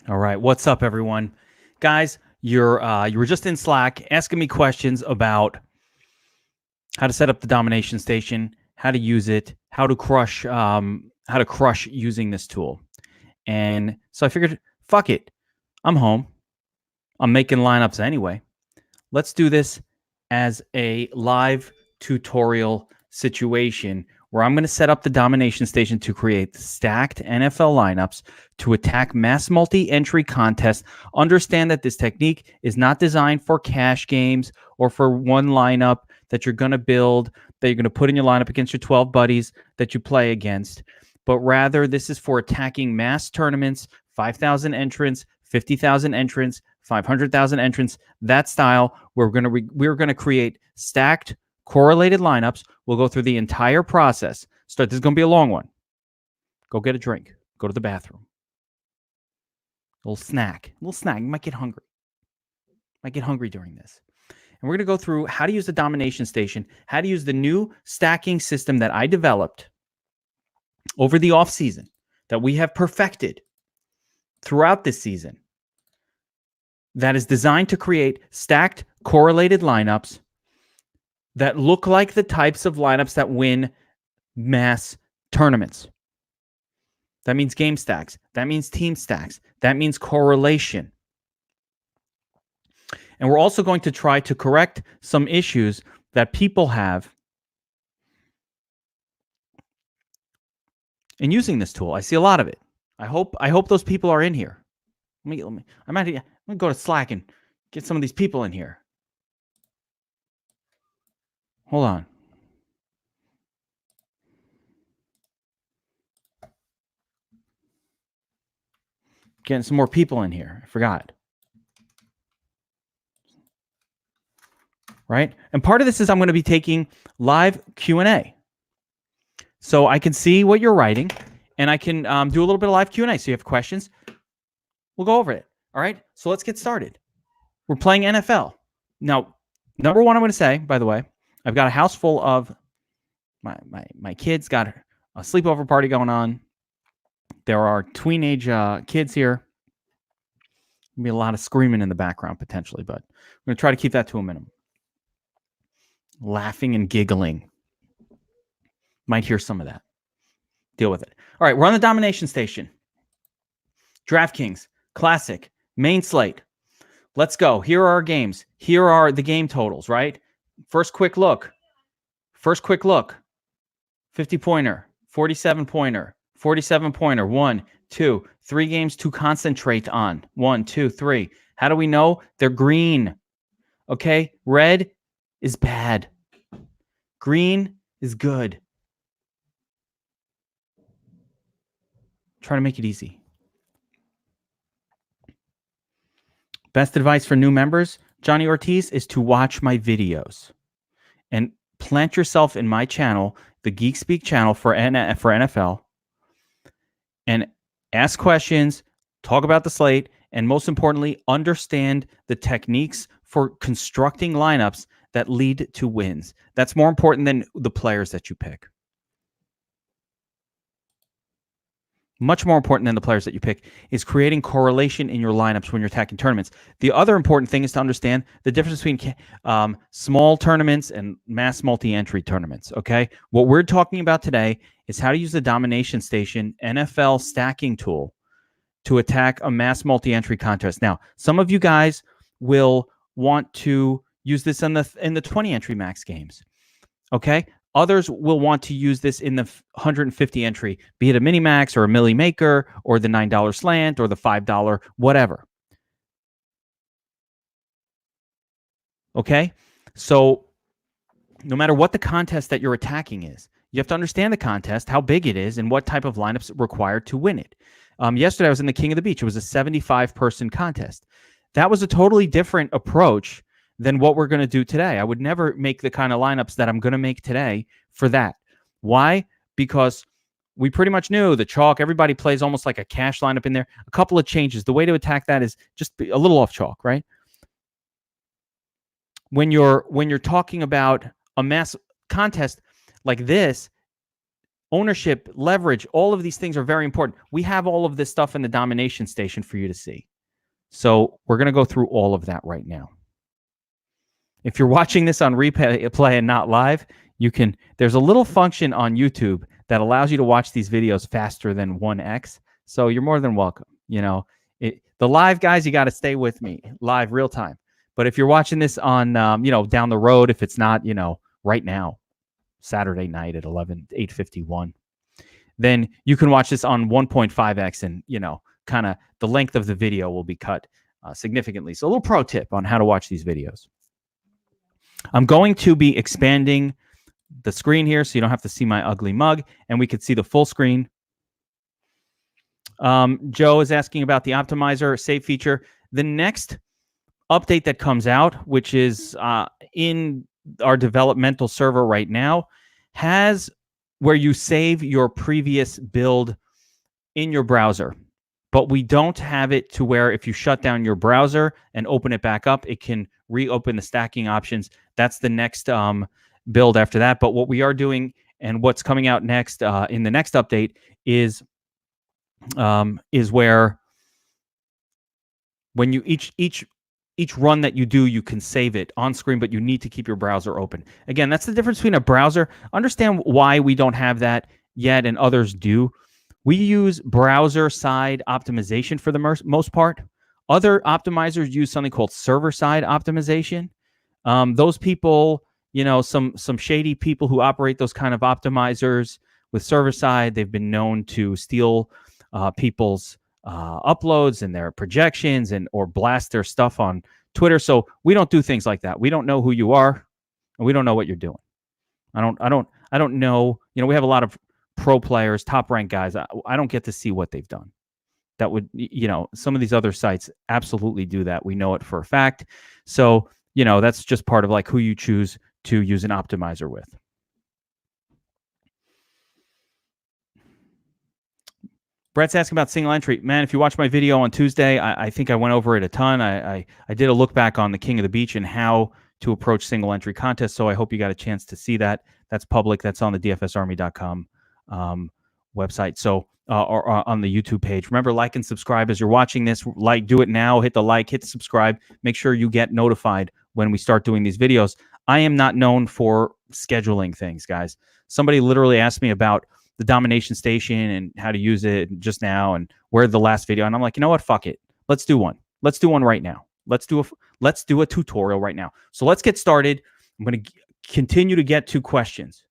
All right, what's up, everyone? Guys, you were just in Slack asking me questions about how to set up the domination station, how to use it, how to crush using this tool. And so I figured, fuck it. I'm home. I'm making lineups anyway. Let's do this as a live tutorial situation where I'm going to set up the domination station to create stacked NFL lineups to attack mass multi-entry contests. Understand that this technique is not designed for cash games or for one lineup that you're going to build, that you're going to put in your lineup against your 12 buddies that you play against, but rather this is for attacking mass tournaments, 5,000 entrants, 50,000 entrants, 500,000 entrants, that style. We're going to create stacked correlated lineups. We'll go through the entire process. This is going to be a long one. Go get a drink. Go to the bathroom. A little snack. You might get hungry. During this. And we're going to go through how to use the domination station, how to use the new stacking system that I developed over the off season that we have perfected throughout this season, that is designed to create stacked correlated lineups that look like the types of lineups that win mass tournaments. That means game stacks. That means team stacks. That means correlation. And we're also going to try to correct some issues that people have in using this tool. I see a lot of it. I hope those people are in here. I'm gonna go to Slack and get some of these people in here. Hold on. Getting some more people in here. I forgot. Right? And part of this is I'm going to be taking live Q&A. So I can see what you're writing, and I can do a little bit of live Q&A. So you have questions, we'll go over it. All right? So let's get started. We're playing NFL. Now, number one, I'm going to say, by the way, I've got a house full of my kids, got a sleepover party going on. There are teenage kids here. There'll be a lot of screaming in the background potentially, but I'm going to try to keep that to a minimum. Laughing and giggling. Might hear some of that. Deal with it. All right, we're on the domination station. DraftKings, Classic, main slate. Let's go. Here are our games. Here are the game totals, right? First quick look. 50-pointer, 47-pointer, 47-pointer. 1, 2, 3 games to concentrate on. 1, 2, 3. How do we know? They're green. Okay? Red is bad. Green is good. Try to make it easy. Best advice for new members, Johnny Ortiz, is to watch my videos and plant yourself in my channel, the Geek Speak channel for NFL, and ask questions, talk about the slate, and most importantly, understand the techniques for constructing lineups that lead to wins. That's more important than the players that you pick. Much more important than the players that you pick is creating correlation in your lineups when you're attacking tournaments. The other important thing is to understand the difference between small tournaments and mass multi-entry tournaments, okay? What we're talking about today is how to use the domination station NFL stacking tool to attack a mass multi-entry contest. Now, some of you guys will want to use this in the 20-entry max games, okay? Others will want to use this in the 150 entry, be it a mini max or a milli maker or the $9 slant or the $5 whatever. Okay? So no matter what the contest that you're attacking is, you have to understand the contest, how big it is, and what type of lineups required to win it. Yesterday, I was in the King of the Beach. It was a 75-person contest. That was a totally different approach than what we're going to do today. I would never make the kind of lineups that I'm going to make today for that. Why? Because we pretty much knew the chalk. Everybody plays almost like a cash lineup in there. A couple of changes. The way to attack that is just a little off chalk, right? When you're talking about a mass contest like this, ownership, leverage, all of these things are very important. We have all of this stuff in the domination station for you to see. So we're going to go through all of that right now. If you're watching this on replay and not live, you can. There's a little function on YouTube that allows you to watch these videos faster than 1x. So you're more than welcome. You know, the live guys, you got to stay with me live, real time. But if you're watching this on, down the road, if it's not, right now, Saturday night at 8:51, then you can watch this on 1.5x, and kind of the length of the video will be cut significantly. So a little pro tip on how to watch these videos. I'm going to be expanding the screen here so you don't have to see my ugly mug, and we could see the full screen. Joe is asking about the optimizer save feature. The next update that comes out, which is in our developmental server right now, has where you save your previous build in your browser. But we don't have it to where if you shut down your browser and open it back up, it can reopen the stacking options. That's the next build after that. But what we are doing and what's coming out next in the next update is where when you each run that you do, you can save it on screen, but you need to keep your browser open. Again, that's the difference between a browser. Understand why we don't have that yet and others do. We use browser-side optimization for the most part. Other optimizers use something called server-side optimization. Those people, some shady people who operate those kind of optimizers with server-side, they've been known to steal people's uploads and their projections or blast their stuff on Twitter. So we don't do things like that. We don't know who you are, and we don't know what you're doing. I don't know. We have a lot of pro players, top ranked guys. I don't get to see what they've done. That would, some of these other sites absolutely do that. We know it for a fact. So, that's just part of like who you choose to use an optimizer with. Brett's asking about single entry. Man, if you watch my video on Tuesday, I think I went over it a ton. I did a look back on the King of the Beach and how to approach single entry contests. So I hope you got a chance to see that. That's public. That's on the DFSArmy.com website. So or on the YouTube page. Remember, like and subscribe as you're watching this. Do it now. Hit the like, hit the subscribe. Make sure you get notified when we start doing these videos. I am not known for scheduling things, guys. Somebody literally asked me about the domination station and how to use it just now and where the last video. And I'm like, you know what? Fuck it. Let's do one. Let's do one right now. Let's do a tutorial right now. So let's get started. I'm going to continue to get to questions.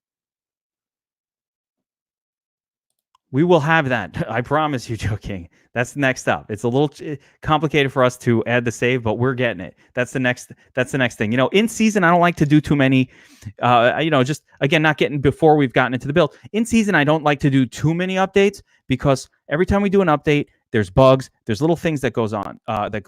We will have that. I promise you, Joe King. That's next up. It's a little complicated for us to add the save, but we're getting it. That's the next thing. In season, I don't like to do too many, just again, not getting before we've gotten into the build. In season, I don't like to do too many updates because every time we do an update, there's bugs, there's little things that go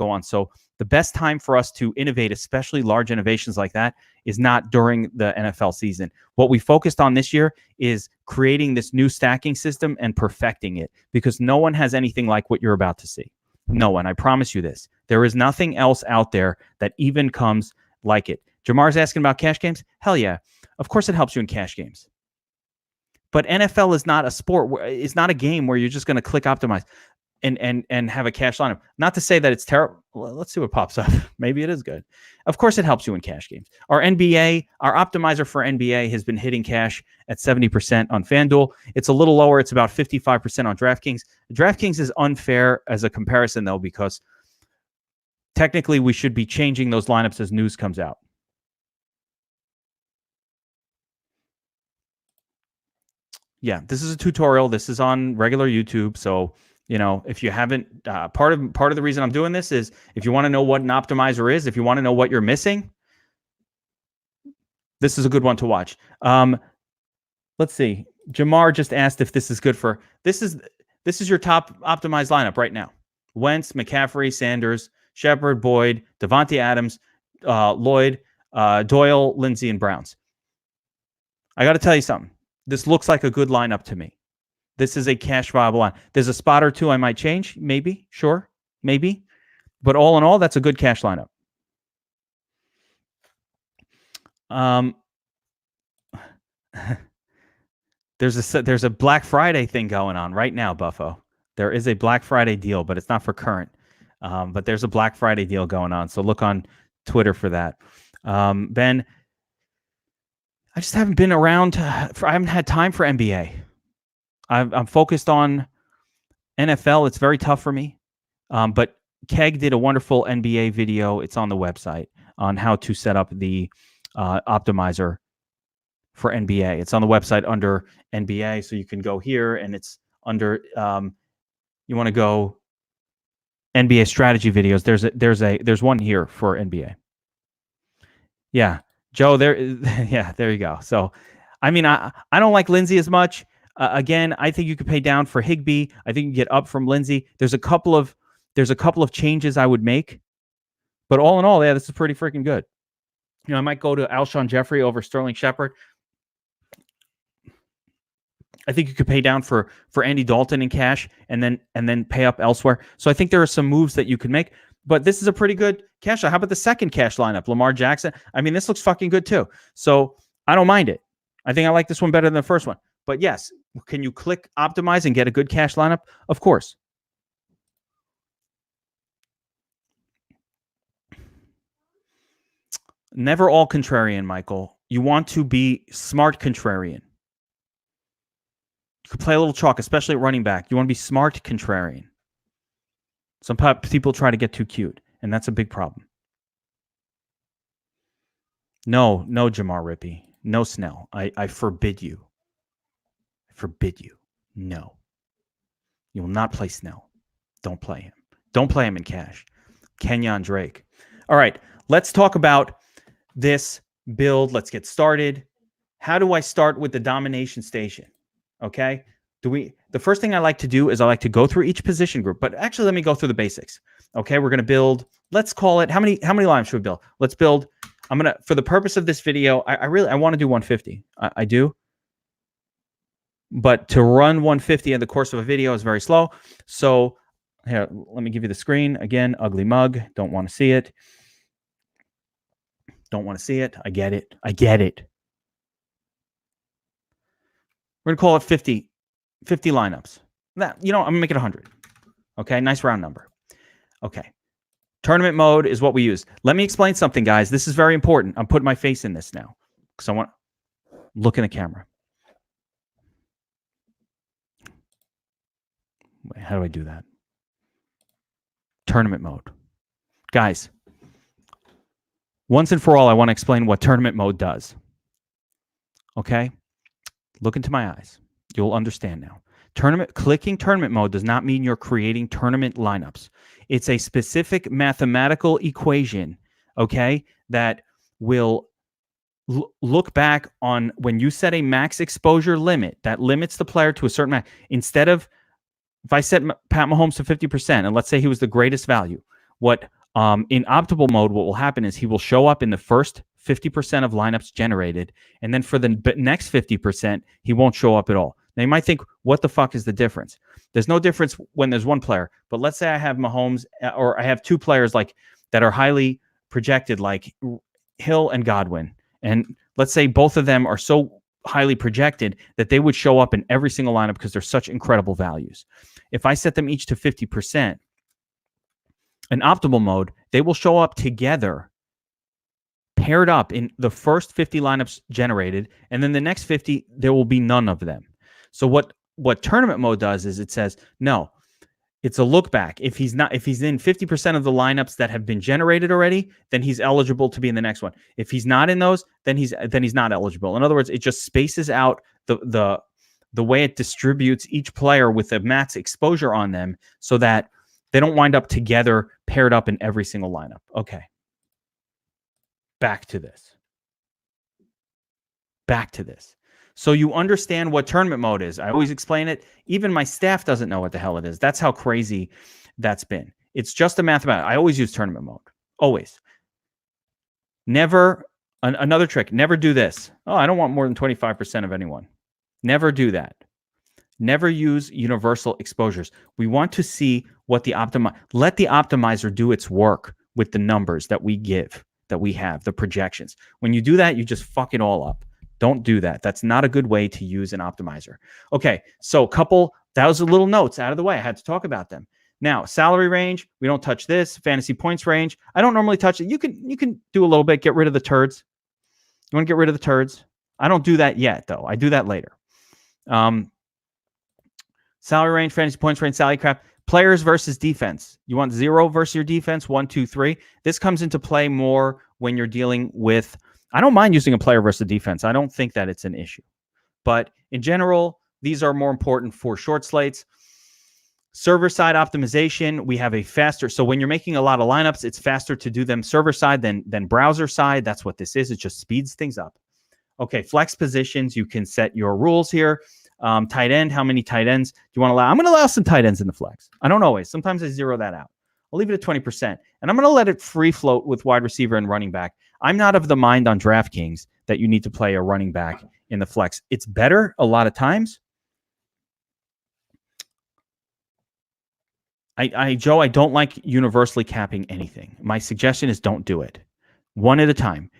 on. So the best time for us to innovate, especially large innovations like that, is not during the NFL season. What we focused on this year is creating this new stacking system and perfecting it because no one has anything like what you're about to see. No one. I promise you this. There is nothing else out there that even comes like it. Jamar's asking about cash games. Hell yeah. Of course it helps you in cash games. But NFL is not a sport. It's not a game where you're just going to click optimize and have a cash lineup. Not to say that it's terrible. Well, let's see what pops up. Maybe it is good. Of course, it helps you in cash games. Our optimizer for NBA has been hitting cash at 70% on FanDuel. It's a little lower. It's about 55% on DraftKings. DraftKings is unfair as a comparison, though, because technically we should be changing those lineups as news comes out. Yeah, this is a tutorial. This is on regular YouTube, so if you haven't, part of the reason I'm doing this is if you want to know what an optimizer is, if you want to know what you're missing, this is a good one to watch. Let's see. Jamar just asked if this is good for this is your top optimized lineup right now. Wentz, McCaffrey, Sanders, Shepard, Boyd, Devontae Adams, Lloyd, Doyle, Lindsey, and Browns. I got to tell you something. This looks like a good lineup to me. This is a cash viable line. There's a spot or two I might change. Maybe. Sure. Maybe. But all in all, that's a good cash lineup. There's a Black Friday thing going on right now, Buffo. There is a Black Friday deal, but it's not for current. But there's a Black Friday deal going on, so look on Twitter for that. Ben, I just haven't been around. I haven't had time for NBA. I'm focused on NFL. It's very tough for me. But Keg did a wonderful NBA video. It's on the website on how to set up the optimizer for NBA. It's on the website under NBA, so you can go here, and it's under. You want to go NBA strategy videos. There's one here for NBA. Yeah, Joe. There you go. So, I mean, I don't like Lindsay as much. Again, I think you could pay down for Higbee. I think you get up from Lindsay. There's a couple of changes I would make, but all in all, yeah, this is pretty freaking good. You know, I might go to Alshon Jeffrey over Sterling Shepard. I think you could pay down for Andy Dalton in cash and then pay up elsewhere. So I think there are some moves that you could make, but this is a pretty good cash. How about the second cash lineup? Lamar Jackson. I mean, this looks fucking good too. So I don't mind it. I think I like this one better than the first one. But yes, can you click optimize and get a good cash lineup? Of course. Never all contrarian, Michael. You want to be smart contrarian. You could play a little chalk, especially at running back. You want to be smart contrarian. Some people try to get too cute, and that's a big problem. No, Jamar Rippey. No Snell. I forbid you. I forbid you. No. You will not play Snell. Don't play him. Don't play him in cash. Kenyon Drake. All right, let's talk about this build. Let's get started. How do I start with the domination station? Okay. The first thing I like to do is I like to go through each position group, but actually let me go through the basics. Okay. We're going to build, let's call it, how many lines should we build? Let's build, for the purpose of this video, I want to do 150. I do. But to run 150 in the course of a video is very slow. So here, let me give you the screen again. Ugly mug. Don't want to see it. Don't want to see it. I get it. We're going to call it 50 lineups. I'm going to make it 100. Okay, nice round number. Okay. Tournament mode is what we use. Let me explain something, guys. This is very important. I'm putting my face in this now because I want to look in the camera. Wait, how do I do that? Tournament mode. Guys, once and for all, I want to explain what tournament mode does. Okay? Look into my eyes. You'll understand now. Clicking tournament mode does not mean you're creating tournament lineups. It's a specific mathematical equation, okay, that will look back on when you set a max exposure limit that limits the player to a certain max. Instead of, if I set Pat Mahomes to 50%, and let's say he was the greatest value, in optimal mode, what will happen is he will show up in the first 50% of lineups generated, and then for the next 50%, he won't show up at all. Now, you might think, what the fuck is the difference? There's no difference when there's one player, but let's say I have Mahomes, or I have two players that are highly projected, like Hill and Godwin, and let's say both of them are so highly projected that they would show up in every single lineup because they're such incredible values. If I set them each to 50%, in optimal mode, they will show up together, paired up in the first 50 lineups generated, and then the next 50, there will be none of them. So what tournament mode does is it says, no, it's a look back. If he's in 50% of the lineups that have been generated already, then he's eligible to be in the next one. If he's not in those, then he's not eligible. In other words, it just spaces out the way it distributes each player with a max exposure on them so that they don't wind up together, paired up in every single lineup. Okay. Back to this. So you understand what tournament mode is. I always explain it. Even my staff doesn't know what the hell it is. That's how crazy that's been. It's just a mathematical. I always use tournament mode. Always. Never, another trick, never do this. Oh, I don't want more than 25% of anyone. Never do that. Never use universal exposures. We want to see what let the optimizer do its work with the numbers that we give, that we have, the projections. When you do that, you just fuck it all up. Don't do that. That's not a good way to use an optimizer. Okay, so that was a little notes out of the way. I had to talk about them. Now, salary range, we don't touch this. Fantasy points range, I don't normally touch it. You can do a little bit, get rid of the turds. You want to get rid of the turds? I don't do that yet, though. I do that later. Salary range, fantasy points range, salary cap, players versus defense. You want 0 versus your defense, 1, 2, 3. This comes into play more when you're dealing with, I don't mind using a player versus defense. I don't think that it's an issue. But in general, these are more important for short slates. Server side optimization, we have a faster, so when you're making a lot of lineups, it's faster to do them server side than browser side. That's what this is. It just speeds things up. Okay, flex positions, you can set your rules here. Tight end, how many tight ends do you want to allow? I'm going to allow some tight ends in the flex. I don't always. Sometimes I zero that out. I'll leave it at 20%. And I'm going to let it free float with wide receiver and running back. I'm not of the mind on DraftKings that you need to play a running back in the flex. It's better a lot of times. Joe, I don't like universally capping anything. My suggestion is don't do it. One at a time.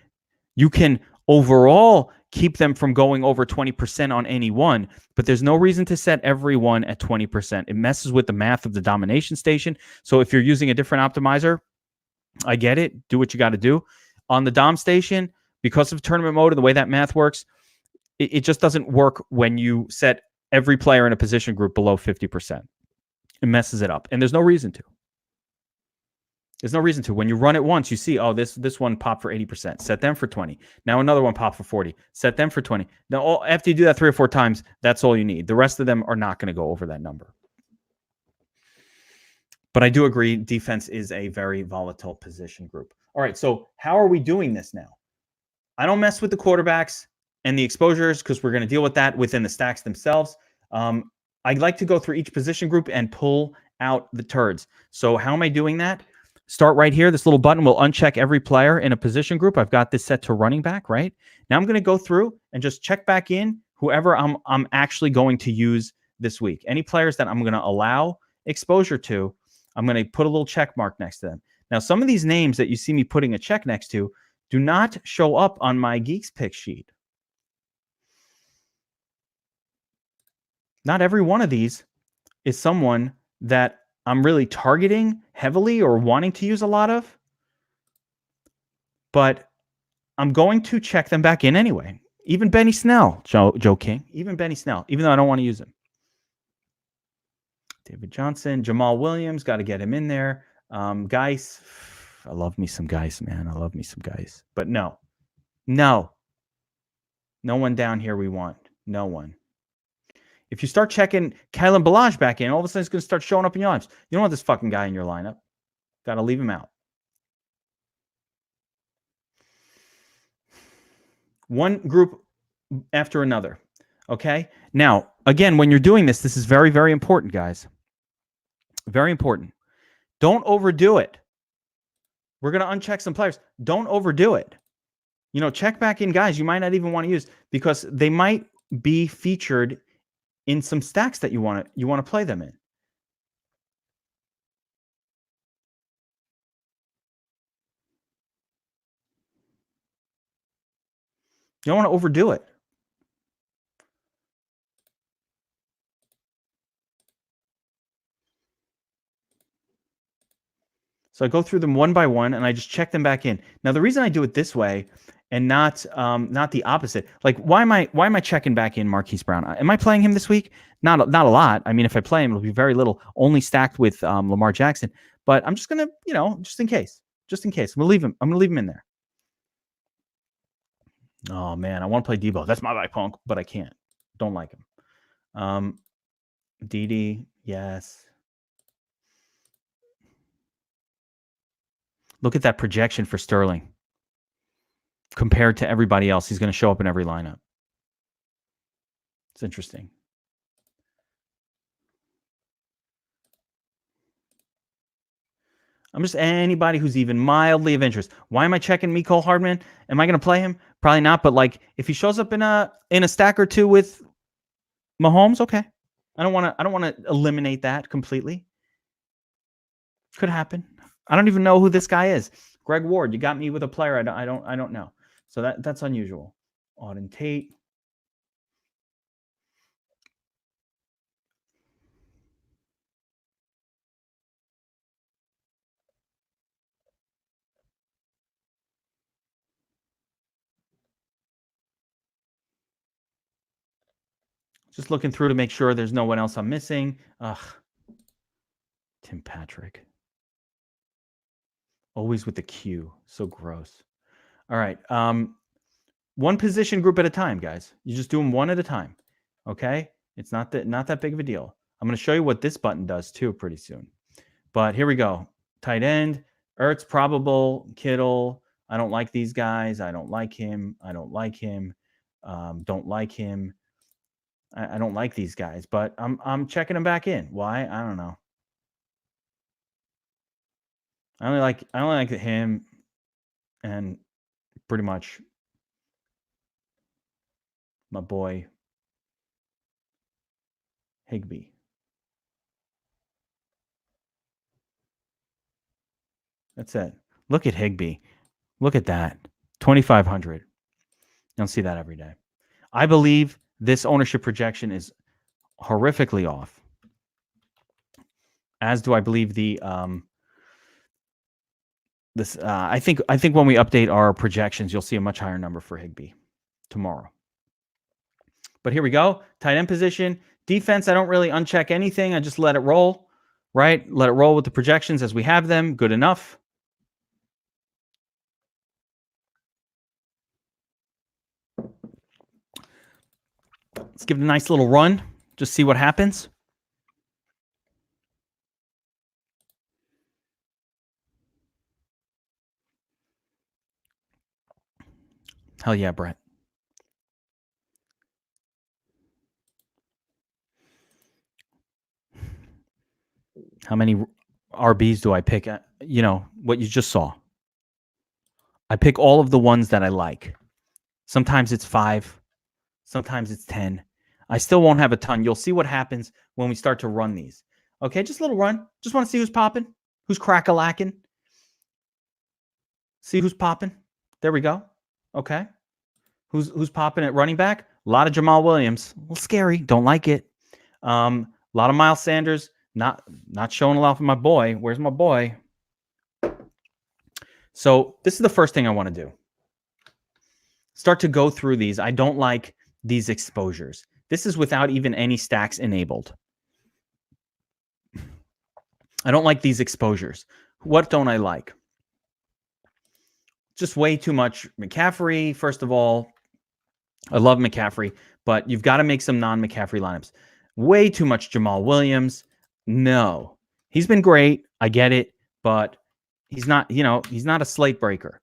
You can overall keep them from going over 20% on any one, but there's no reason to set every one at 20%. It messes with the math of the domination station. So if you're using a different optimizer, I get it. Do what you got to do. On the dom station, because of tournament mode and the way that math works, it just doesn't work when you set every player in a position group below 50%. It messes it up. And there's no reason to. There's no reason to. When you run it once, you see, oh, this one popped for 80%. Set them for 20. Now another one popped for 40. Set them for 20. Now, after you do that 3 or 4 times, that's all you need. The rest of them are not going to go over that number. But I do agree, defense is a very volatile position group. All right, so how are we doing this now? I don't mess with the quarterbacks and the exposures because we're going to deal with that within the stacks themselves. I'd like to go through each position group and pull out the turds. So how am I doing that? Start right here. This little button will uncheck every player in a position group. I've got this set to running back, right? Now I'm going to go through and just check back in whoever I'm actually going to use this week. Any players that I'm going to allow exposure to, I'm going to put a little check mark next to them. Now, some of these names that you see me putting a check next to do not show up on my Geeks pick sheet. Not every one of these is someone that I'm really targeting heavily or wanting to use a lot of, but I'm going to check them back in anyway. Even Benny Snell, Joe King, even Benny Snell, even though I don't want to use him. David Johnson, Jamal Williams, got to get him in there. Geis, I love me some Geis, man. I love me some Geis. But no one down here we want. No one. If you start checking Kalen Ballage back in, all of a sudden it's going to start showing up in your lineups. You don't want this fucking guy in your lineup. Got to leave him out. One group after another. Okay? Now, again, when you're doing this is very, very important, guys. Very important. Don't overdo it. We're going to uncheck some players. Don't overdo it. You know, check back in guys you might not even want to use because they might be featured in some stacks that you want to play them in. You don't want to overdo it. So I go through them one by one and I just check them back in. Now the reason I do it this way and not the opposite, like why am I checking back in Marquise Brown? Am I playing him this week? Not a lot. I mean, if I play him, it'll be very little. Only stacked with Lamar Jackson. But I'm just gonna, just in case, I'm gonna leave him. I'm gonna leave him in there. Oh man, I want to play Debo. That's my back punk, but I can't. Don't like him. Dede, yes. Look at that projection for Sterling. Compared to everybody else, he's going to show up in every lineup. It's interesting. I'm just anybody who's even mildly of interest. Why am I checking Mecole Hardman? Am I going to play him? Probably not. But like, if he shows up in a stack or two with Mahomes, okay. I don't want to eliminate that completely. Could happen. I don't even know who this guy is. Greg Ward, you got me with a player I don't know. So that's unusual. Auden Tate. Just looking through to make sure there's no one else I'm missing. Ugh. Tim Patrick. Always with the Q. So gross. All right. One position group at a time, guys. You just do them one at a time. Okay? It's not that big of a deal. I'm going to show you what this button does too pretty soon. But here we go. Tight end, Ertz, probable, Kittle. I don't like these guys. I don't like him. I don't like him. Don't like him. I don't like these guys, but I'm checking them back in. Why? I don't know. I only like him and pretty much my boy Higbee. That's it. Look at Higbee. Look at that. 2,500. You don't see that every day. I believe this ownership projection is horrifically off. As do I believe the I think when we update our projections, you'll see a much higher number for Higbee tomorrow. But here we go. Tight end position. Defense, I don't really uncheck anything. I just let it roll, right? Let it roll with the projections as we have them. Good enough. Let's give it a nice little run. Just see what happens. Hell yeah, Brett. How many RBs do I pick? You know, what you just saw. I pick all of the ones that I like. Sometimes it's 5. Sometimes it's 10. I still won't have a ton. You'll see what happens when we start to run these. Okay, just a little run. Just want to see who's popping, who's crack-a-lacking. See who's popping. There we go. Okay. Who's popping at running back? A lot of Jamal Williams. A little scary. Don't like it. A lot of Miles Sanders. Not showing a lot for my boy. Where's my boy? So this is the first thing I want to do. Start to go through these. I don't like these exposures. This is without even any stacks enabled. I don't like these exposures. What don't I like? Just way too much McCaffrey, first of all. I love McCaffrey, but you've got to make some non-McCaffrey lineups. Way too much Jamal Williams. No. He's been great. I get it, but he's not, he's not a slate breaker.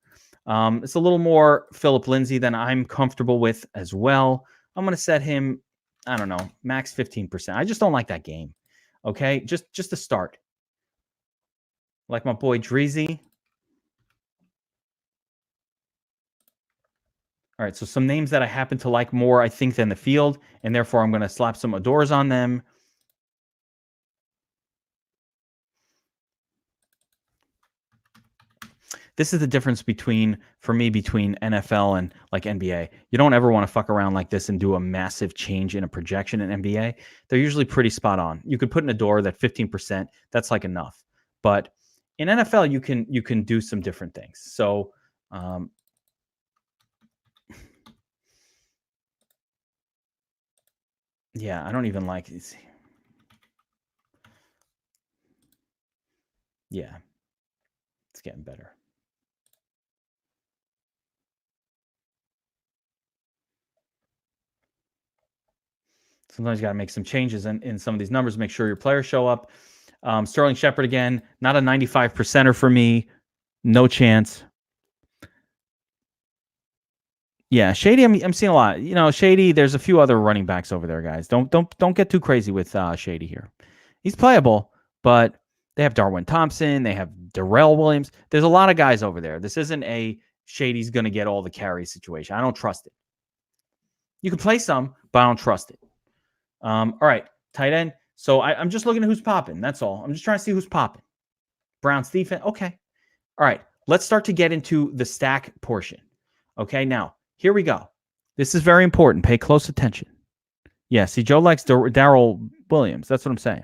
It's a little more Philip Lindsay than I'm comfortable with as well. I'm going to set him, I don't know, max 15%. I just don't like that game. Okay? Just to start. Like my boy Dreezy. All right, so some names that I happen to like more, I think, than the field, and therefore I'm going to slap some Adores on them. This is the difference for me between NFL and like NBA. You don't ever want to fuck around like this and do a massive change in a projection in NBA. They're usually pretty spot on. You could put in a door that 15%, that's like enough. But in NFL, you can do some different things. So yeah, I don't even like these. Yeah, it's getting better. Sometimes you got to make some changes in some of these numbers, make sure your players show up. Sterling Shepard again, not a 95%er for me. No chance. Yeah, Shady, I'm seeing a lot. Shady, there's a few other running backs over there, guys. Don't get too crazy with Shady here. He's playable, but they have Darwin Thompson, they have Darrell Williams. There's a lot of guys over there. This isn't a Shady's going to get all the carries situation. I don't trust it. You can play some, but I don't trust it. All right, tight end. So I'm just looking at who's popping. That's all. I'm just trying to see who's popping. Browns defense. Okay. All right. Let's start to get into the stack portion. Okay. Now, here we go. This is very important. Pay close attention. Yeah. See, Joe likes Darrell Williams. That's what I'm saying.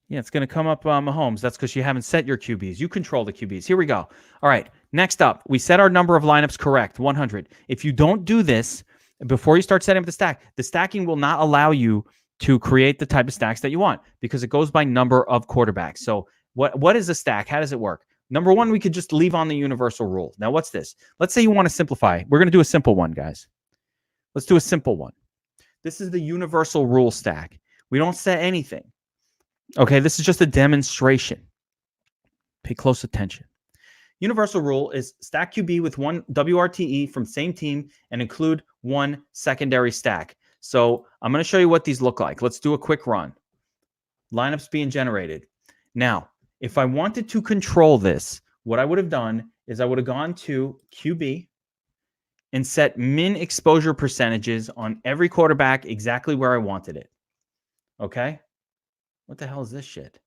Yeah, it's going to come up Mahomes. That's because you haven't set your QBs. You control the QBs. Here we go. All right. Next up, we set our number of lineups correct, 100. If you don't do this before you start setting up the stacking will not allow you to create the type of stacks that you want because it goes by number of quarterbacks. So what is a stack? How does it work? Number one, we could just leave on the universal rule. Now, what's this? Let's say you want to simplify. We're going to do a simple one, guys. Let's do a simple one. This is the universal rule stack. We don't set anything. Okay, this is just a demonstration. Pay close attention. Universal rule is stack QB with one WRTE from same team and include one secondary stack. So I'm going to show you what these look like. Let's do a quick run. Lineups being generated. Now, if I wanted to control this, what I would have done is I would have gone to QB and set min exposure percentages on every quarterback exactly where I wanted it. Okay? What the hell is this shit?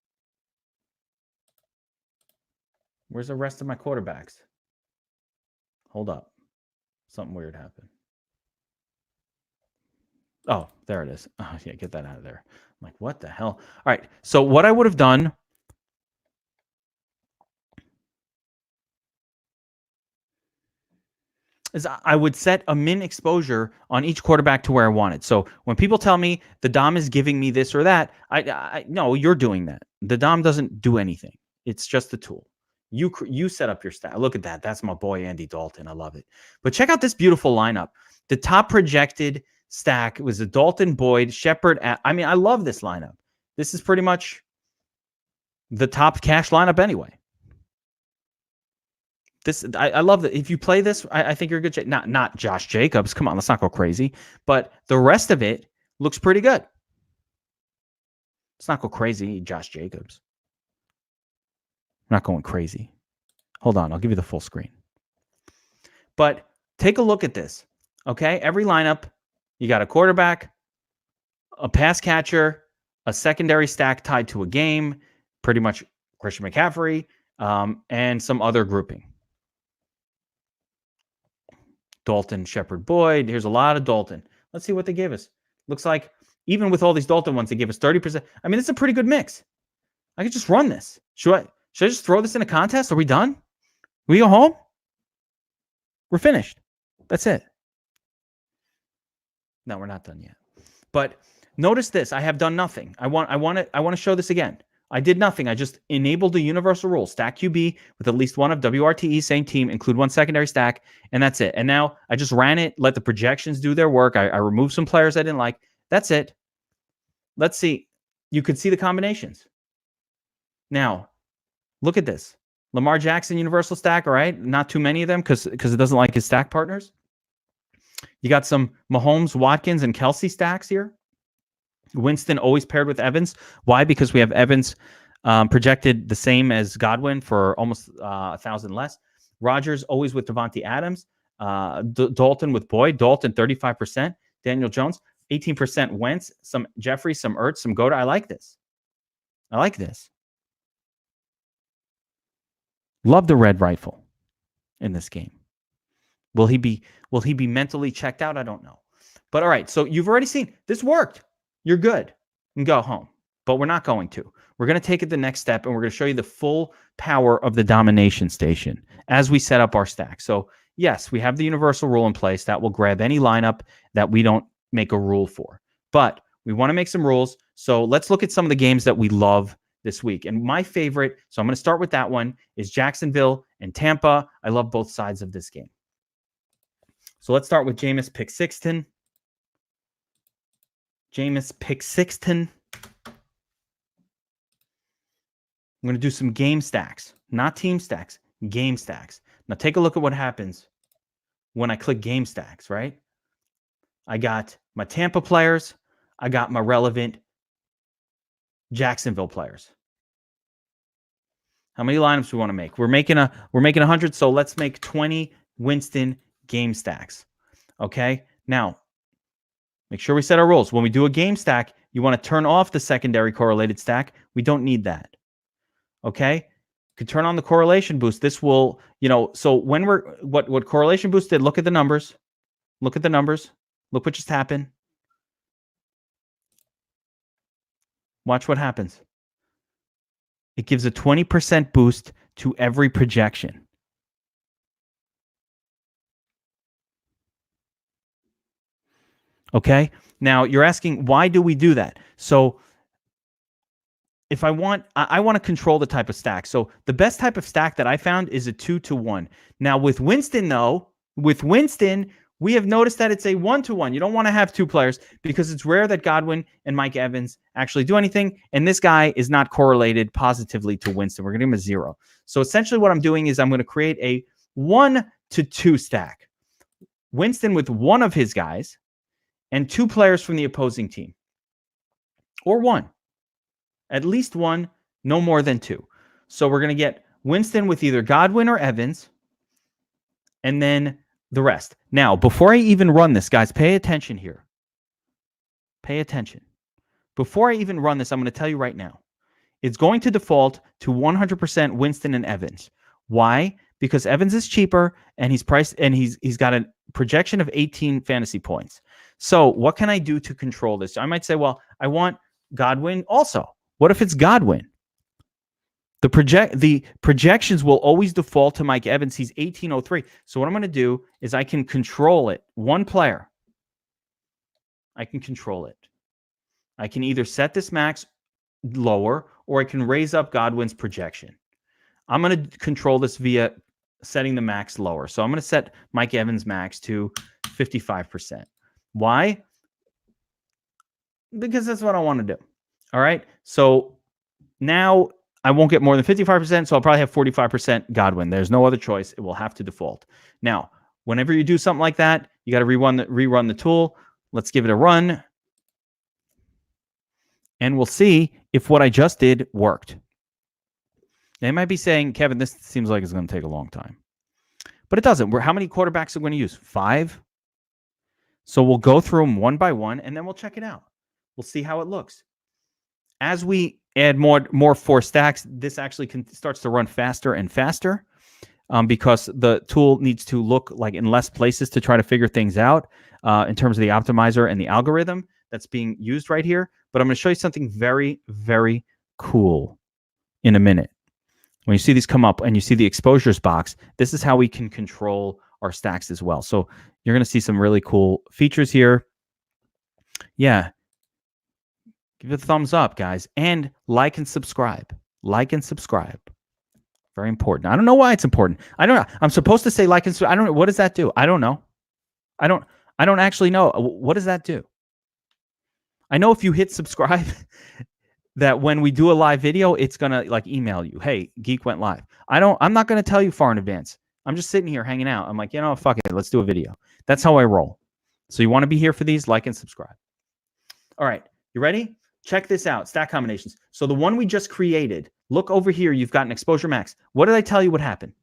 Where's the rest of my quarterbacks? Hold up. Something weird happened. Oh, there it is. Oh, yeah, get that out of there. I'm like, what the hell? All right. So what I would have done is I would set a min exposure on each quarterback to where I wanted. So when people tell me the DOM is giving me this or that, I no, you're doing that. The DOM doesn't do anything. It's just the tool. You set up your stat. Look at that. That's my boy Andy Dalton. I love it. But check out this beautiful lineup. The top projected stack was the Dalton, Boyd, Shepard. I mean, I love this lineup. This is pretty much the top cash lineup anyway. This I love that. If you play this, I think you're a good. Not Josh Jacobs. Come on, let's not go crazy. But the rest of it looks pretty good. Let's not go crazy, Josh Jacobs. I'm not going crazy. Hold on, I'll give you the full screen. But take a look at this. Okay, every lineup, you got a quarterback, a pass catcher, a secondary stack tied to a game, pretty much Christian McCaffrey, and some other grouping. Dalton, Shepard, Boyd. Here's a lot of Dalton. Let's see what they gave us. Looks like even with all these Dalton ones, they give us 30%. I mean, it's a pretty good mix. I could just run this. Should I just throw this in a contest? Are we done? We go home? We're finished. That's it. No, we're not done yet. But notice this. I have done nothing. I want to show this again. I did nothing. I just enabled the universal rule. Stack QB with at least one of WRTE, same team, include one secondary stack, and that's it. And now I just ran it, let the projections do their work. I removed some players I didn't like. That's it. Let's see. You could see the combinations. Now, look at this. Lamar Jackson universal stack, all right? Not too many of them because it doesn't like his stack partners. You got some Mahomes, Watkins, and Kelsey stacks here. Winston always paired with Evans. Why? Because we have Evans projected the same as Godwin for almost 1,000 less. Rodgers always with Devontae Adams. Dalton with Boyd. Dalton 35%. Daniel Jones 18%. Wentz. Some Jeffrey. Some Ertz. Some Goda. I like this. I like this. Love the red rifle in this game. Will he be mentally checked out? I don't know. But all right. So you've already seen this worked. You're good and go home. But we're not going to. We're going to take it the next step, and we're going to show you the full power of the domination station as we set up our stack. So, yes, we have the universal rule in place that will grab any lineup that we don't make a rule for. But we want to make some rules. So let's look at some of the games that we love this week. And my favorite, so I'm going to start with that one, is Jacksonville and Tampa. I love both sides of this game. So let's start with Jameis Pick-Sixton. Jameis Pick-Sixton. I'm going to do some game stacks, not team stacks, game stacks. Now take a look at what happens when I click game stacks, right? I got my Tampa players. I got my relevant Jacksonville players. How many lineups do we want to make? We're making 100, so let's make 20 Winston game stacks. Okay? Now, make sure we set our rules. When we do a game stack, you want to turn off the secondary correlated stack. We don't need that. Okay? You can turn on the correlation boost. This will, so when what correlation boost did, look at the numbers. Look at the numbers. Look what just happened. Watch what happens. it gives a 20% boost to every projection. Okay. Now you're asking, why do we do that? So if I want to control the type of stack. So the best type of stack that I found is a 2-to-1. Now with Winston though, we have noticed that it's a 1-to-1. You don't want to have two players because it's rare that Godwin and Mike Evans actually do anything. And this guy is not correlated positively to Winston. We're going to give him a 0. So essentially what I'm doing is I'm going to create a 1-to-2 stack. Winston with one of his guys and two players from the opposing team. Or one. At least one, no more than two. So we're going to get Winston with either Godwin or Evans, and then the rest. Now, before I even run this, guys, pay attention here. Pay attention. Before I even run this, I'm going to tell you right now. It's going to default to 100% Winston and Evans. Why? Because Evans is cheaper, and he's priced, and he's got a projection of 18 fantasy points. So what can I do to control this? I might say, well, I want Godwin also. What if it's Godwin? The projections will always default to Mike Evans. He's 1803. So what I'm going to do is I can control it. One player. I can control it. I can either set this max lower or I can raise up Godwin's projection. I'm going to control this via setting the max lower. So I'm going to set Mike Evans' max to 55%. Why? Because that's what I want to do. All right. So now I won't get more than 55%. So I'll probably have 45% Godwin. There's no other choice. It will have to default. Now, whenever you do something like that, you got to rerun the tool. Let's give it a run. And we'll see if what I just did worked. They might be saying, Kevin, this seems like it's going to take a long time. But it doesn't. How many quarterbacks are we going to use? 5? So we'll go through them one by one, and then we'll check it out. We'll see how it looks. As we add more 4 stacks, this actually starts to run faster and faster because the tool needs to look like in less places to try to figure things out in terms of the optimizer and the algorithm that's being used right here. But I'm going to show you something very, very cool in a minute. When you see these come up and you see the exposures box, this is how we can control our stacks as well. So you're going to see some really cool features here. Yeah. Give it a thumbs up, guys. And like and subscribe. Like and subscribe. Very important. I don't know why it's important. I don't know. I'm supposed to say like and subscribe. I don't know. What does that do? I don't know. I don't actually know. What does that do? I know if you hit subscribe that when we do a live video, it's going to like email you. Hey, Geek went live. I'm not going to tell you far in advance. I'm just sitting here hanging out. I'm like, fuck it. Let's do a video. That's how I roll. So you want to be here for these? Like and subscribe. All right. You ready? Check this out. Stack combinations. So the one we just created, look over here. You've got an exposure max. What did I tell you would happen?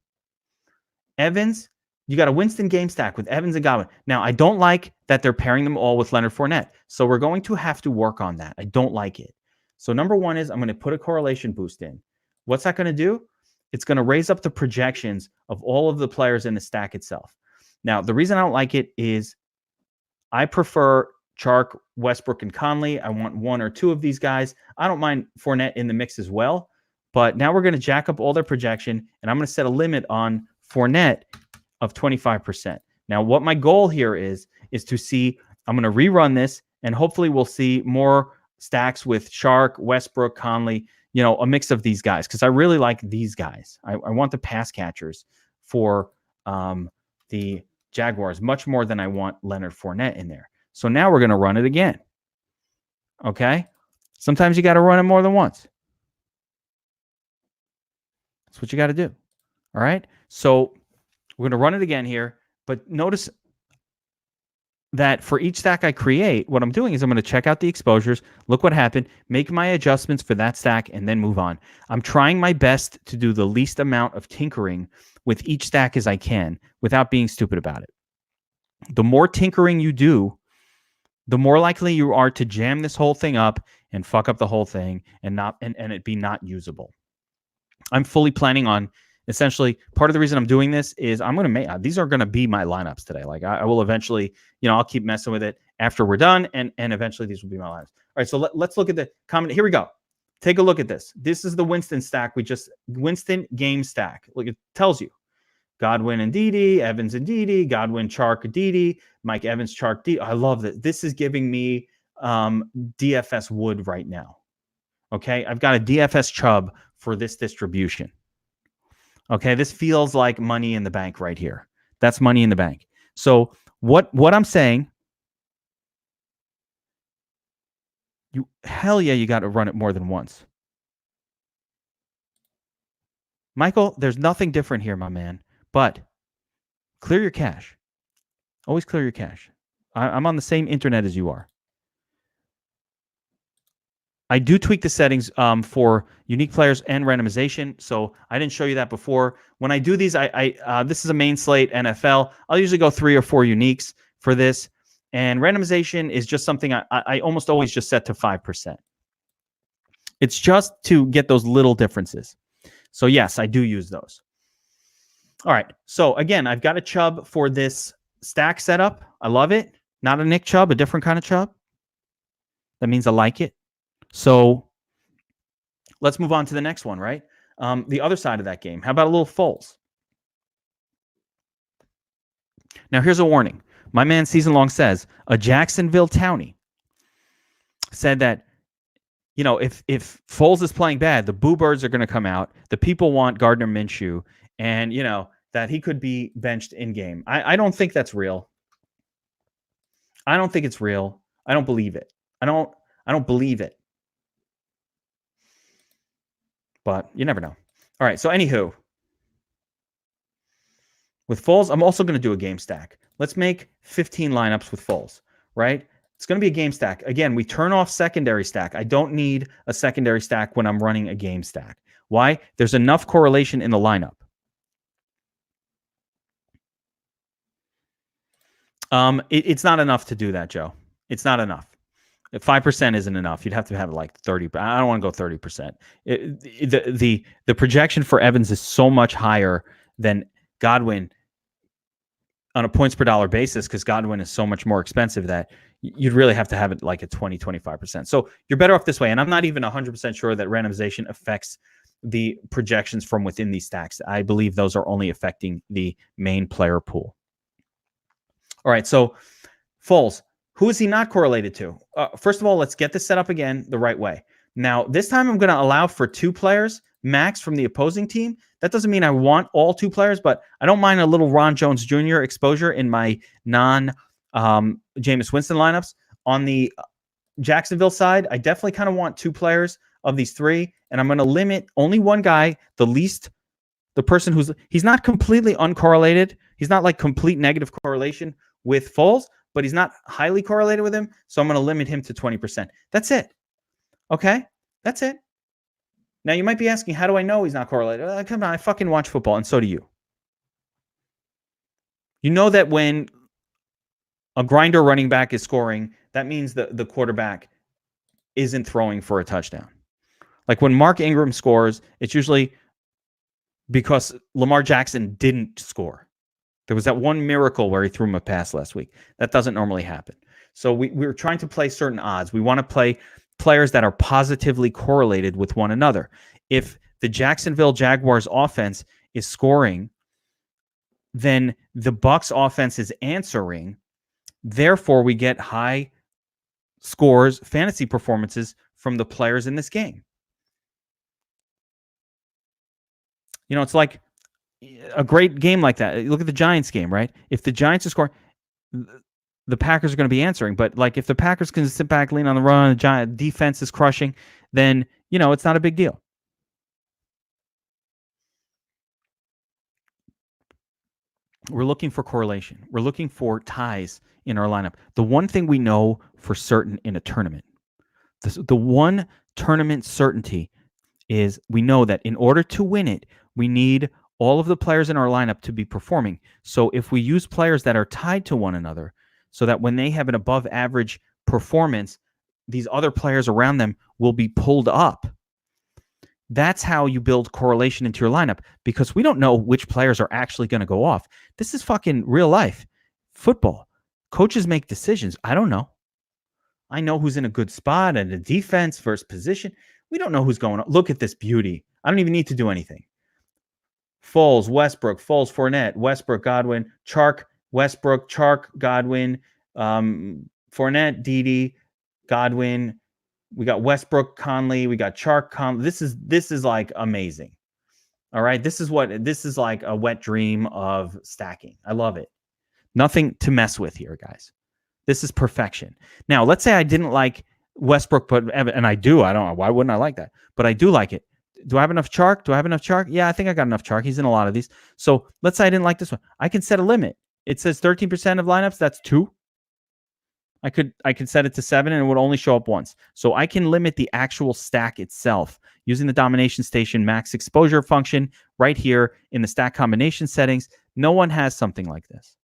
Evans, you got a Winston game stack with Evans and Godwin. Now, I don't like that they're pairing them all with Leonard Fournette. So we're going to have to work on that. I don't like it. So number one is I'm going to put a correlation boost in. What's that going to do? It's going to raise up the projections of all of the players in the stack itself. Now, the reason I don't like it is I prefer Chark, Westbrook, and Conley. I want 1 or 2 of these guys. I don't mind Fournette in the mix as well. But now we're going to jack up all their projection, and I'm going to set a limit on Fournette of 25%. Now, what my goal here is to see, I'm going to rerun this, and hopefully we'll see more stacks with Chark, Westbrook, Conley, a mix of these guys, because I really like these guys. I want the pass catchers for the Jaguars much more than I want Leonard Fournette in there. So now we're going to run it again. Okay? Sometimes you got to run it more than once. That's what you got to do. All right? So we're going to run it again here. But notice that for each stack I create, what I'm doing is I'm going to check out the exposures, look what happened, make my adjustments for that stack, and then move on. I'm trying my best to do the least amount of tinkering with each stack as I can without being stupid about it. The more tinkering you do, the more likely you are to jam this whole thing up and fuck up the whole thing and it be not usable. I'm fully planning on essentially part of the reason I'm doing this is I'm going to make these are going to be my lineups today. Like I will eventually, I'll keep messing with it after we're done and eventually these will be my lineups. All right, so let's look at the comment. Here we go. Take a look at this. This is the Winston stack. Winston game stack. Look, it tells you Godwin and Dede, Evans and Dede, Godwin, Chark, Dede, Mike Evans, Chark, Dede. I love that. This is giving me DFS Wood right now. Okay, I've got a DFS Chubb for this distribution. Okay, this feels like money in the bank right here. That's money in the bank. So what I'm saying, hell yeah, you got to run it more than once. Michael, there's nothing different here, my man. But clear your cache. Always clear your cache. I'm on the same internet as you are. I do tweak the settings for unique players and randomization. So I didn't show you that before. When I do these, this is a main slate NFL. I'll usually go 3 or 4 uniques for this. And randomization is just something I almost always just set to 5%. It's just to get those little differences. So yes, I do use those. All right. So again, I've got a Chubb for this stack setup. I love it. Not a Nick Chubb, a different kind of Chubb. That means I like it. So let's move on to the next one, right? The other side of that game. How about a little Foles? Now, here's a warning. My man Season Long says, a Jacksonville townie said that, you know, if Foles is playing bad, the boo birds are going to come out. The people want Gardner Minshew, and, you know, that he could be benched in game. I don't think that's real. I don't think it's real. I don't believe it. I don't believe it. But you never know. All right. So anywho, with Foles, I'm also going to do a game stack. Let's make 15 lineups with Foles, right? It's going to be a game stack. Again, we turn off secondary stack. I don't need a secondary stack when I'm running a game stack. Why? There's enough correlation in the lineup. It's not enough to do that, Joe. It's not enough. 5% isn't enough. You'd have to have like 30. I don't want to go 30%. The projection for Evans is so much higher than Godwin on a points per dollar basis, because Godwin is so much more expensive that you'd really have to have it like a 20, 25%. So you're better off this way. And I'm not even 100% sure that randomization affects the projections from within these stacks. I believe those are only affecting the main player pool. All right, so Foles. Who is he not correlated to? First of all, let's get this set up again the right way. Now, this time I'm going to allow for 2 players max from the opposing team. That doesn't mean I want all 2 players, but I don't mind a little Ron Jones Jr. exposure in my non-Jameis Winston lineups. On the Jacksonville side, I definitely kind of want 2 players of these 3, and I'm going to limit only one guy, the person he's not completely uncorrelated. He's not like complete negative correlation with Foles, but he's not highly correlated with him. So I'm going to limit him to 20%. That's it. Okay? That's it. Now, you might be asking, how do I know he's not correlated? Come on, I fucking watch football, and so do you. You know that when a grinder running back is scoring, that means the quarterback isn't throwing for a touchdown. Like when Mark Ingram scores, it's usually because Lamar Jackson didn't score. There was that one miracle where he threw him a pass last week. That doesn't normally happen. So we're trying to play certain odds. We want to play players that are positively correlated with one another. If the Jacksonville Jaguars offense is scoring, then the Bucs offense is answering. Therefore, we get high scores, fantasy performances from the players in this game. You know, it's like a great game like that. Look at the Giants game, right? If the Giants are scoring, the Packers are going to be answering. But like if the Packers can sit back, lean on the run, the Giant defense is crushing, then, you know, it's not a big deal. We're looking for correlation. We're looking for ties in our lineup. The one thing we know for certain in a tournament, the one tournament certainty is we know that in order to win it, we need all of the players in our lineup to be performing. So if we use players that are tied to one another, so that when they have an above average performance, these other players around them will be pulled up. That's how you build correlation into your lineup, because we don't know which players are actually going to go off. This is fucking real life football. Coaches make decisions. I don't know. I know who's in a good spot and a defense versus position. We don't know who's going on. Look at this beauty. I don't even need to do anything. Foles, Westbrook, Fournette, Westbrook, Godwin, Chark, Westbrook, Chark, Godwin, Fournette, Dede, Godwin. We got Westbrook, Conley. We got Chark, Conley. This is like amazing. All right, this is like a wet dream of stacking. I love it. Nothing to mess with here, guys. This is perfection. Now, let's say I didn't like Westbrook, and I do. I don't know. Why wouldn't I like that? But I do like it. Do I have enough Chark? Yeah, I think I got enough Chark. He's in a lot of these. So let's say I didn't like this one. I can set a limit. It says 13% of lineups. That's 2. I could set it to 7 and it would only show up once. So I can limit the actual stack itself using the Domination Station max exposure function right here in the stack combination settings. No one has something like this.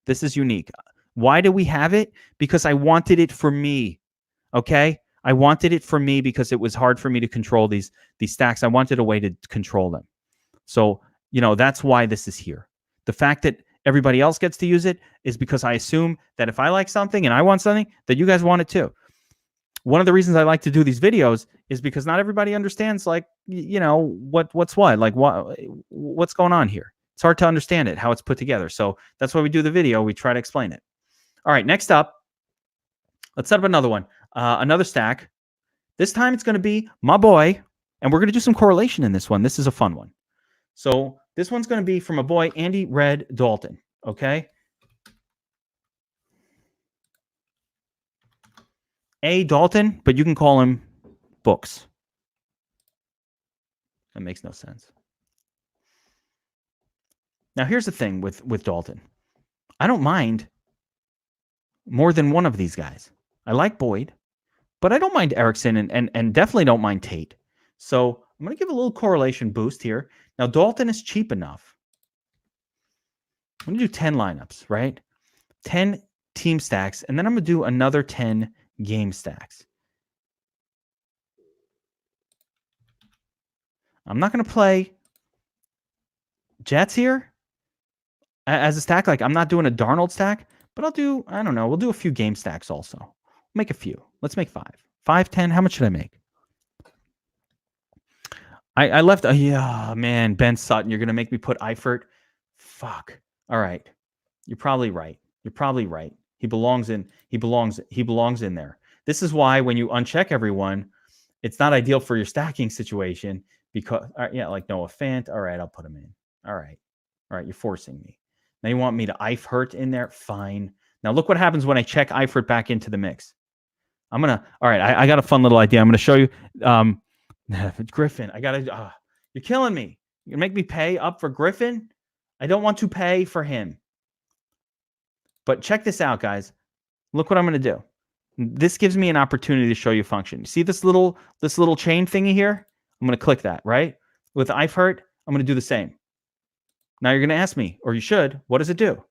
This is unique. Why do we have it? Because I wanted it for me. Okay? I wanted it for me because it was hard for me to control these stacks. I wanted a way to control them. So, that's why this is here. The fact that everybody else gets to use it is because I assume that if I like something and I want something, that you guys want it too. One of the reasons I like to do these videos is because not everybody understands, like, what's what, like what's going on here. It's hard to understand it, how it's put together. So that's why we do the video. We try to explain it. All right, next up, let's set up another one. Another stack. This time it's going to be my boy, and we're going to do some correlation in this one. This is a fun one. So this one's going to be from a boy, Andy Red Dalton. Okay. A. Dalton, but you can call him Books. That makes no sense. Now, here's the thing with Dalton. I don't mind more than one of these guys. I like Boyd, but I don't mind Erickson and definitely don't mind Tate. So I'm going to give a little correlation boost here. Now, Dalton is cheap enough. I'm going to do 10 lineups, right? 10 team stacks, and then I'm going to do another 10 game stacks. I'm not going to play Jets here as a stack. Like, I'm not doing a Darnold stack, but I'll do, I don't know, we'll do a few game stacks also. Make a few. Let's make 5. 5, 10. How much should I make? I left. Yeah, man, Ben Sutton. You're gonna make me put Eifert. Fuck. All right. You're probably right. He belongs in. He belongs in there. This is why when you uncheck everyone, it's not ideal for your stacking situation because like Noah Fant. All right, I'll put him in. All right. You're forcing me. Now you want me to Eifert in there? Fine. Now look what happens when I check Eifert back into the mix. All right. I got a fun little idea. I'm gonna show you. Griffin, you're killing me. You're gonna make me pay up for Griffin? I don't want to pay for him. But check this out, guys. Look what I'm gonna do. This gives me an opportunity to show you a function. You see this little chain thingy here? I'm gonna click that, right? With Eifert, I'm gonna do the same. Now you're gonna ask me, or you should, what does it do?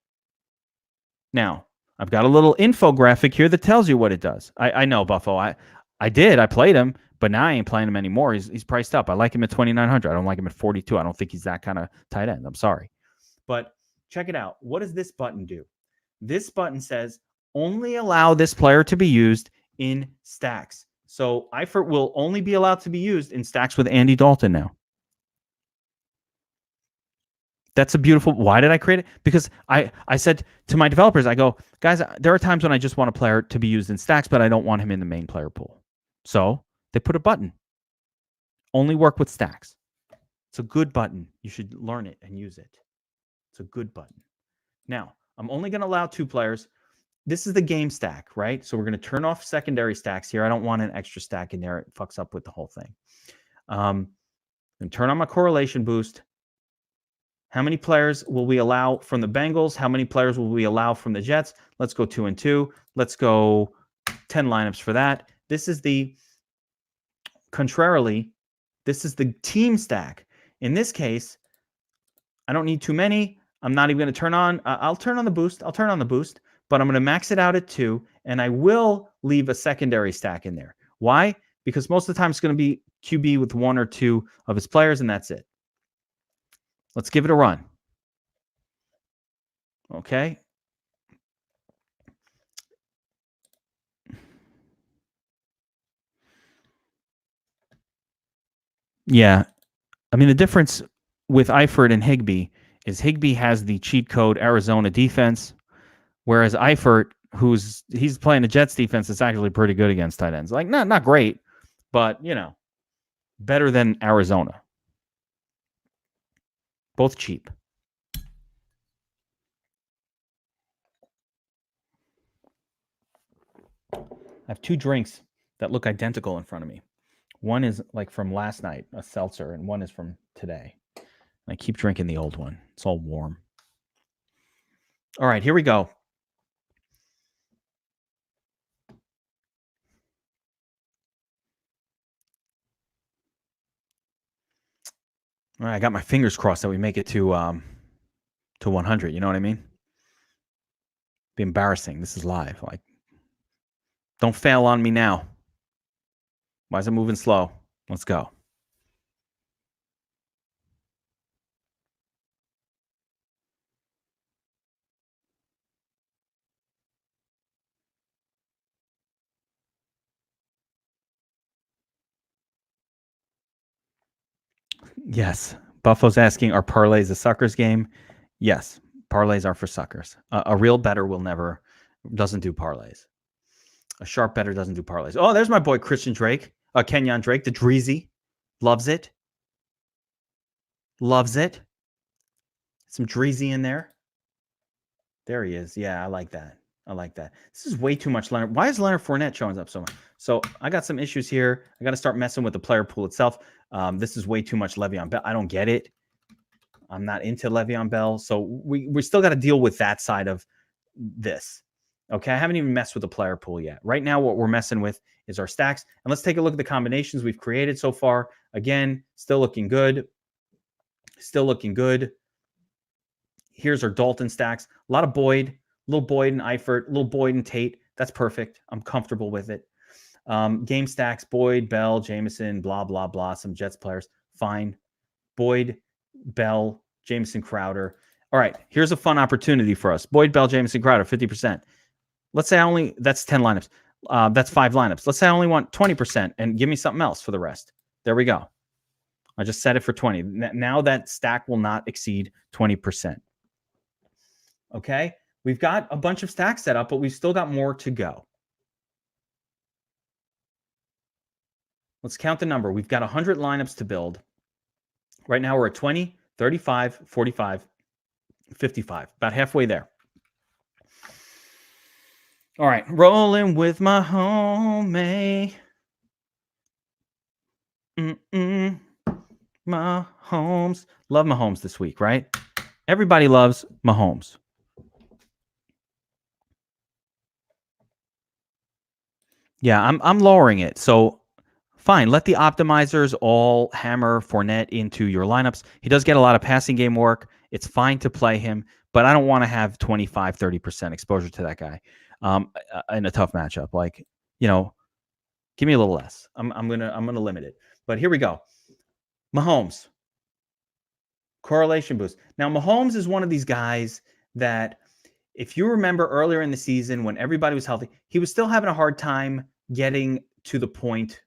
Now, I've got a little infographic here that tells you what it does. I know, Buffo. I played him, but now I ain't playing him anymore. He's priced up. I like him at 2,900. I don't like him at 42. I don't think he's that kind of tight end. I'm sorry. But check it out. What does this button do? This button says only allow this player to be used in stacks. So Eifert will only be allowed to be used in stacks with Andy Dalton now. That's a beautiful. Why did I create it? Because I said to my developers, I go, guys, there are times when I just want a player to be used in stacks, but I don't want him in the main player pool. So they put a button. Only work with stacks. It's a good button. You should learn it and use it. It's a good button. Now, I'm only going to allow 2 players. This is the game stack, right? So we're going to turn off secondary stacks here. I don't want an extra stack in there. It fucks up with the whole thing. And turn on my correlation boost. How many players will we allow from the Bengals? How many players will we allow from the Jets? Let's go 2 and 2. Let's go 10 lineups for that. This is contrarily, this is the team stack. In this case, I don't need too many. I'm not even going to turn on. I'll turn on the boost, but I'm going to max it out at 2, and I will leave a secondary stack in there. Why? Because most of the time it's going to be QB with 1 or 2 of his players, and that's it. Let's give it a run. Okay. Yeah. I mean, the difference with Eifert and Higbee is Higbee has the cheat code Arizona defense, whereas Eifert, he's playing the Jets defense, is actually pretty good against tight ends. Like, not great, but, better than Arizona. Both cheap. I have two drinks that look identical in front of me. One is like from last night, a seltzer, and one is from today. I keep drinking the old one. It's all warm. All right, here we go. All right, I got my fingers crossed that we make it to 100. You know what I mean? Be embarrassing. This is live. Like, don't fail on me now. Why is it moving slow? Let's go. Yes. Buffalo's asking, are parlays a suckers game? Yes. Parlays are for suckers. A real bettor doesn't do parlays. A sharp bettor doesn't do parlays. Oh, there's my boy Kenyon Drake, the Dreezy. Loves it. Loves it. Some Dreezy in there. There he is. Yeah, I like that. This is way too much Leonard. Why is Leonard Fournette showing up so much? So I got some issues here. I got to start messing with the player pool itself. This is way too much Le'Veon Bell. I don't get it. I'm not into Le'Veon Bell. So we still got to deal with that side of this. Okay, I haven't even messed with the player pool yet. Right now, what we're messing with is our stacks. And let's take a look at the combinations we've created so far. Again, still looking good. Still looking good. Here's our Dalton stacks. A lot of Boyd, little Boyd and Eifert, little Boyd and Tate. That's perfect. I'm comfortable with it. Game stacks, Boyd, Bell, Jameson, blah, blah, blah. Some Jets players. Fine. Boyd, Bell, Jameson, Crowder. All right, here's a fun opportunity for us. Boyd, Bell, Jameson, Crowder, 50%. Let's say that's 10 lineups. That's 5 lineups. Let's say I only want 20% and give me something else for the rest. There we go. I just set it for 20. Now that stack will not exceed 20%. Okay, we've got a bunch of stacks set up, but we've still got more to go. Let's count the number. We've got 100 lineups to build. Right now we're at 20, 35, 45, 55, about halfway there. All right, rolling with my homie. Mahomes. Love Mahomes this week, right? Everybody loves Mahomes. Yeah, I'm lowering it. So fine, let the optimizers all hammer Fournette into your lineups. He does get a lot of passing game work. It's fine to play him, but I don't want to have 25, 30% exposure to that guy in a tough matchup. Like, give me a little less. I'm gonna limit it. But here we go. Mahomes. Correlation boost. Now, Mahomes is one of these guys that, if you remember earlier in the season when everybody was healthy, he was still having a hard time getting to the point.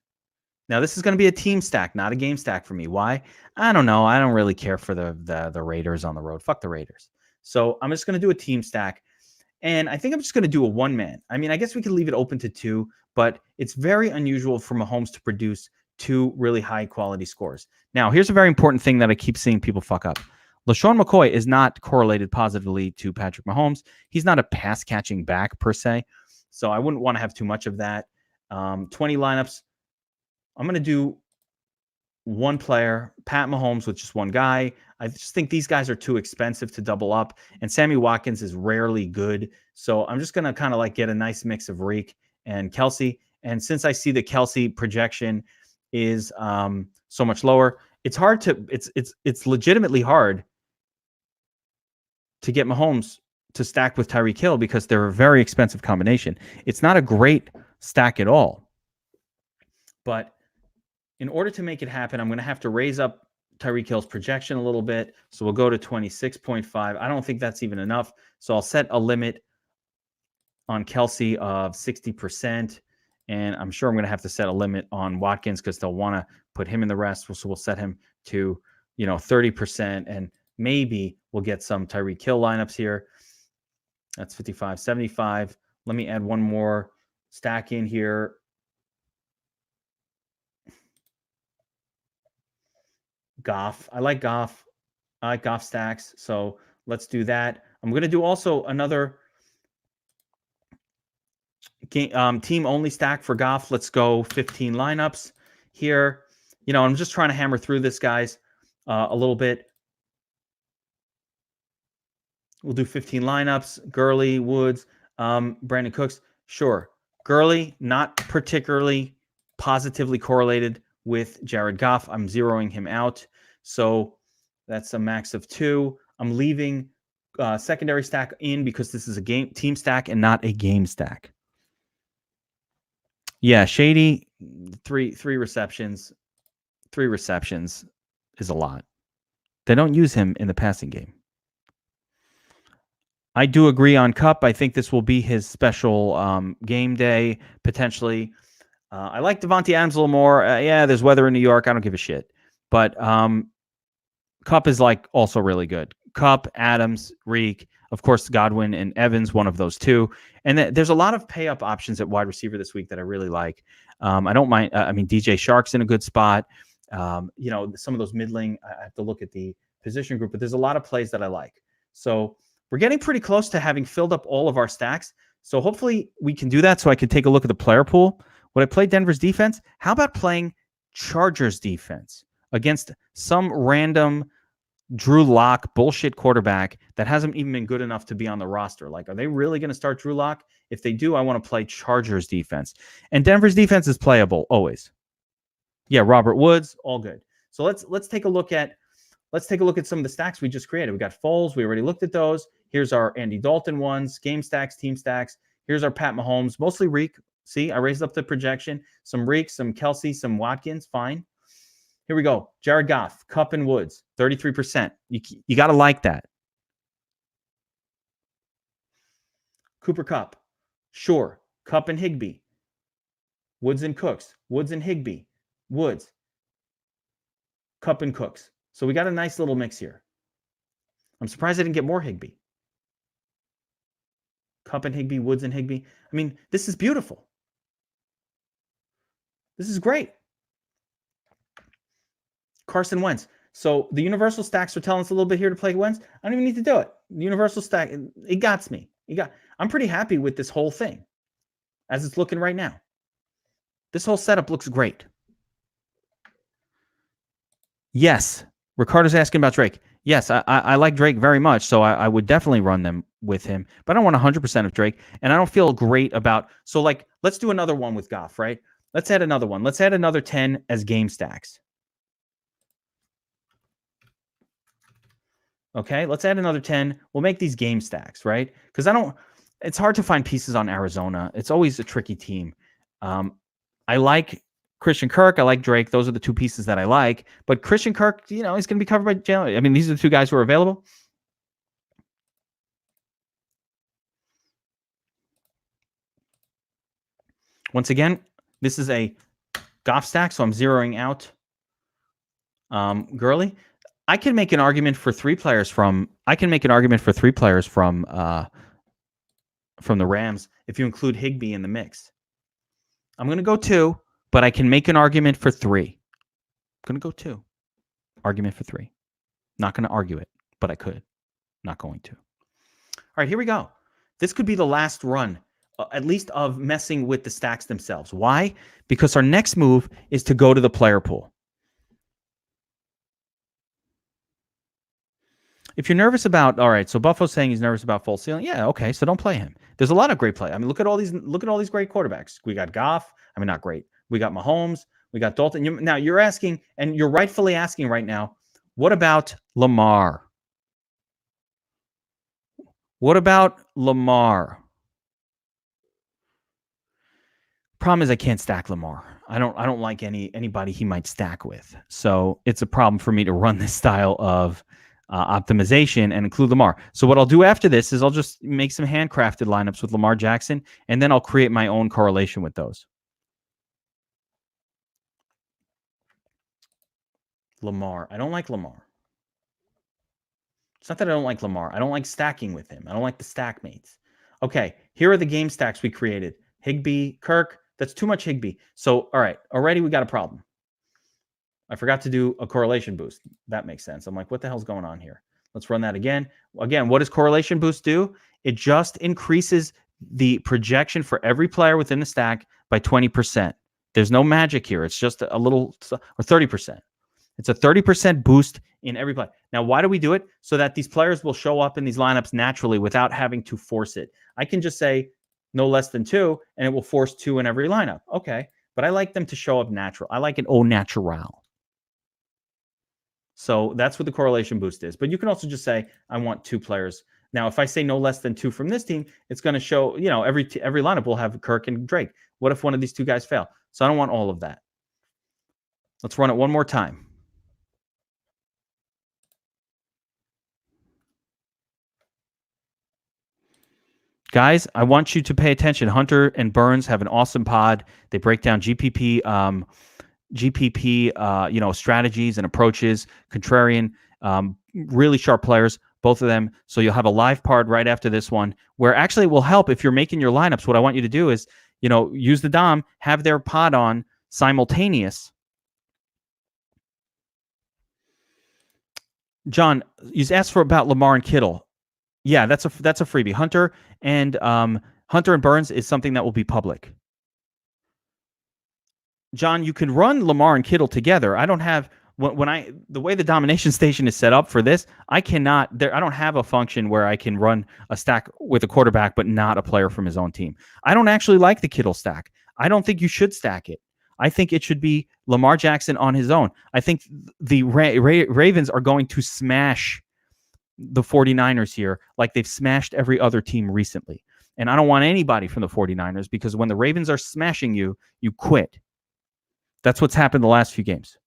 Now, this is going to be a team stack, not a game stack for me. Why? I don't know. I don't really care for the Raiders on the road. Fuck the Raiders. So I'm just going to do a team stack. And I think I'm just going to do a one-man. I mean, I guess we could leave it open to 2, but it's very unusual for Mahomes to produce 2 really high-quality scores. Now, here's a very important thing that I keep seeing people fuck up. LaShawn McCoy is not correlated positively to Patrick Mahomes. He's not a pass-catching back, per se. So I wouldn't want to have too much of that. 20 lineups. I'm going to do one player, Pat Mahomes, with just one guy. I just think these guys are too expensive to double up. And Sammy Watkins is rarely good. So I'm just going to kind of like get a nice mix of Reek and Kelsey. And since I see the Kelsey projection is so much lower, it's hard to, it's legitimately hard to get Mahomes to stack with Tyreek Hill because they're a very expensive combination. It's not a great stack at all. But in order to make it happen, I'm going to have to raise up Tyreek Hill's projection a little bit. So we'll go to 26.5. I don't think that's even enough. So I'll set a limit on Kelsey of 60%. And I'm sure I'm going to have to set a limit on Watkins because they'll want to put him in the rest. So we'll set him to, 30%. And maybe we'll get some Tyreek Hill lineups here. That's 55, 75. Let me add one more stack in here. Goff. I like Goff. I like Goff stacks. So let's do that. I'm going to do also another team only stack for Goff. Let's go 15 lineups here. I'm just trying to hammer through this, guys, a little bit. We'll do 15 lineups. Gurley, Woods, Brandon Cooks. Sure. Gurley, not particularly positively correlated with Jared Goff. I'm zeroing him out. So that's a max of 2. I'm leaving secondary stack in because this is a team stack and not a game stack. Yeah, Shady, three receptions. 3 receptions is a lot. They don't use him in the passing game. I do agree on Kupp. I think this will be his special game day, potentially. I like Devontae Adams a little more. Yeah, there's weather in New York. I don't give a shit. But Kupp is also really good. Kupp, Adams, Reek, of course, Godwin and Evans, one of those two. And there's a lot of pay-up options at wide receiver this week that I really like. I don't mind. DJ Shark's in a good spot. Some of those middling, I have to look at the position group, but there's a lot of plays that I like. So we're getting pretty close to having filled up all of our stacks. So hopefully we can do that so I can take a look at the player pool. Would I play Denver's defense? How about playing Chargers defense against some random Drew Lock bullshit quarterback that hasn't even been good enough to be on the roster? Are they really going to start Drew Lock? If they do, I want to play Chargers defense. And Denver's defense is playable always. Yeah, Robert Woods, all good. So let's take a look at some of the stacks we just created. We got Foles. We already looked at those. Here's our Andy Dalton ones, game stacks, team stacks. Here's our Pat Mahomes, mostly Reek. See, I raised up the projection. Some Reek, some Kelsey, some Watkins. Fine. Here we go. Jared Goff, Kupp and Woods, 33%. You got to like that. Cooper Kupp, sure. Kupp and Higbee. Woods and Cooks. Woods and Higbee. Woods. Kupp and Cooks. So we got a nice little mix here. I'm surprised I didn't get more Higbee. Kupp and Higbee, Woods and Higbee. I mean, this is beautiful. This is great. Carson Wentz. So the universal stacks are telling us a little bit here to play Wentz. I don't even need to do it. The universal stack, it got me. I'm pretty happy with this whole thing as it's looking right now. This whole setup looks great. Yes. Ricardo's asking about Drake. Yes, I like Drake very much, so I would definitely run them with him. But I don't want 100% of Drake, and I don't feel great about... So, let's do another one with Goff, right? Let's add another one. Let's add another 10 as game stacks. Okay, let's add another 10. We'll make these game stacks, right? Because it's hard to find pieces on Arizona. It's always a tricky team. I like Christian Kirk. I like Drake. Those are the 2 pieces that I like. But Christian Kirk, he's going to be covered by Jalen. I mean, these are the 2 guys who are available. Once again, this is a Goff stack, so I'm zeroing out Gurley. I can make an argument for 3 players from the Rams if you include Higbee in the mix. I'm going to go 2, but I can make an argument for 3. I'm going to go 2. Argument for 3. Not going to argue it, but I could. Not going to. All right, here we go. This could be the last run, at least of messing with the stacks themselves. Why? Because our next move is to go to the player pool. If you're nervous about, all right, so Buffalo's saying he's nervous about full ceiling. Yeah, okay, so don't play him. There's a lot of great play. I mean, look at all these great quarterbacks. We got Goff. I mean, not great. We got Mahomes. We got Dalton. Now you're asking, and you're rightfully asking right now, what about Lamar? What about Lamar? Problem is I can't stack Lamar. I don't like anybody he might stack with. So it's a problem for me to run this style of optimization and include Lamar. So what I'll do after this is I'll just make some handcrafted lineups with Lamar Jackson, and then I'll create my own correlation with those. Lamar. I don't like Lamar. It's not that I don't like Lamar. I don't like stacking with him. I don't like the stack mates. Okay, here are the game stacks we created. Higbee, Kirk. That's too much Higbee. So, all right, already we got a problem. I forgot to do a correlation boost. That makes sense. I'm like, what the hell's going on here? Let's run that again. Again, what does correlation boost do? It just increases the projection for every player within the stack by 20%. There's no magic here. It's just a little, or 30%. It's a 30% boost in every play. Now, why do we do it? So that these players will show up in these lineups naturally without having to force it. I can just say no less than 2, and it will force 2 in every lineup. Okay, but I like them to show up natural. I like it au natural. So that's what the correlation boost is. But you can also just say, I want 2 players. Now, if I say no less than 2 from this team, it's going to show, you know, every lineup will have Kirk and Drake. What if one of these 2 guys fail? So I don't want all of that. Let's run it one more time. Guys, I want you to pay attention. Hunter and Burns have an awesome pod. They break down GPP, strategies and approaches. Contrarian, really sharp players, both of them. So you'll have a live pod right after this one, where actually it will help if you're making your lineups. What I want you to do is, use the Dom, have their pod on simultaneous. John, you asked for about Lamar and Kittle. Yeah, that's a freebie. Hunter and Burns is something that will be public. John, you can run Lamar and Kittle together. I don't have the way the Domination Station is set up for this. I don't have a function where I can run a stack with a quarterback but not a player from his own team. I don't actually like the Kittle stack. I don't think you should stack it. I think it should be Lamar Jackson on his own. I think the Ravens are going to smash the 49ers here like they've smashed every other team recently. And I don't want anybody from the 49ers, because when the Ravens are smashing you, you quit. That's what's happened the last few games.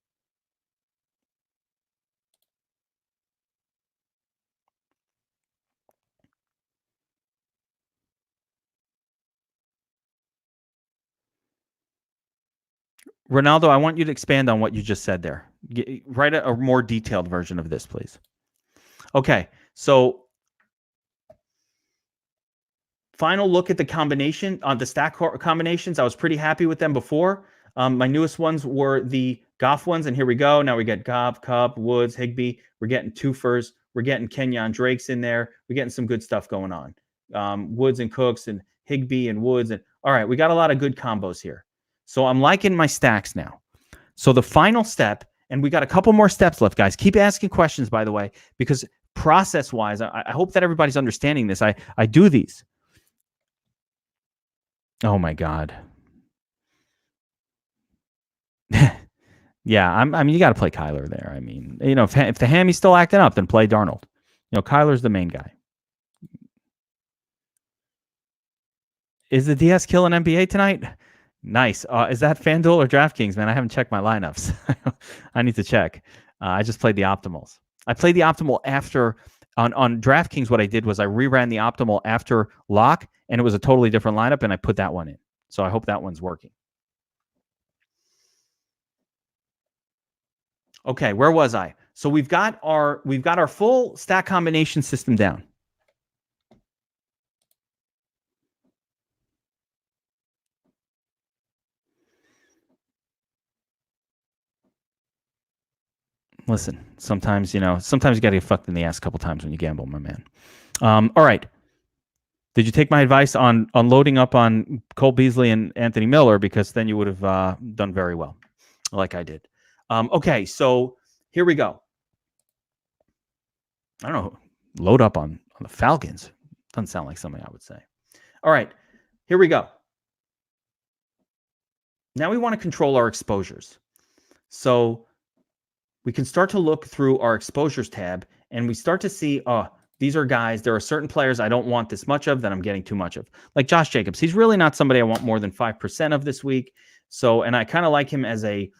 Ronaldo, I want you to expand on what you just said there. Write a more detailed version of this, please. Okay, so final look at the combination on the stack combinations. I was pretty happy with them before. My newest ones were the Goff ones, and here we go. Now we get Goff, Cup, Woods, Higbee. We're getting twofers. We're getting Kenyon Drakes in there. We're getting some good stuff going on. Woods and Cooks and Higbee and Woods. And all right, we got a lot of good combos here. So I'm liking my stacks now. So the final step, and we got a couple more steps left, guys. Keep asking questions, by the way, because process-wise, I hope that everybody's understanding this. I do these. Oh, my God. Yeah, I mean, you got to play Kyler there. I mean, if the hammy's still acting up, then play Darnold. Kyler's the main guy. Is the DS killing NBA tonight? Nice. Is that FanDuel or DraftKings, man? I haven't checked my lineups. I need to check. I just played the optimals. I played the optimal after on DraftKings. What I did was I reran the optimal after lock, and it was a totally different lineup, and I put that one in. So I hope that one's working. Okay, where was I? So we've got our full stack combination system down. Listen, sometimes you got to get fucked in the ass a couple times when you gamble, my man. All right. Did you take my advice on loading up on Cole Beasley and Anthony Miller? Because then you would have done very well, like I did. Okay, so here we go. I don't know. Load up on the Falcons. Doesn't sound like something I would say. All right, here we go. Now we want to control our exposures. So we can start to look through our exposures tab, and we start to see, these are guys, there are certain players I don't want this much of that I'm getting too much of. Like Josh Jacobs. He's really not somebody I want more than 5% of this week. So, and I kind of like him as a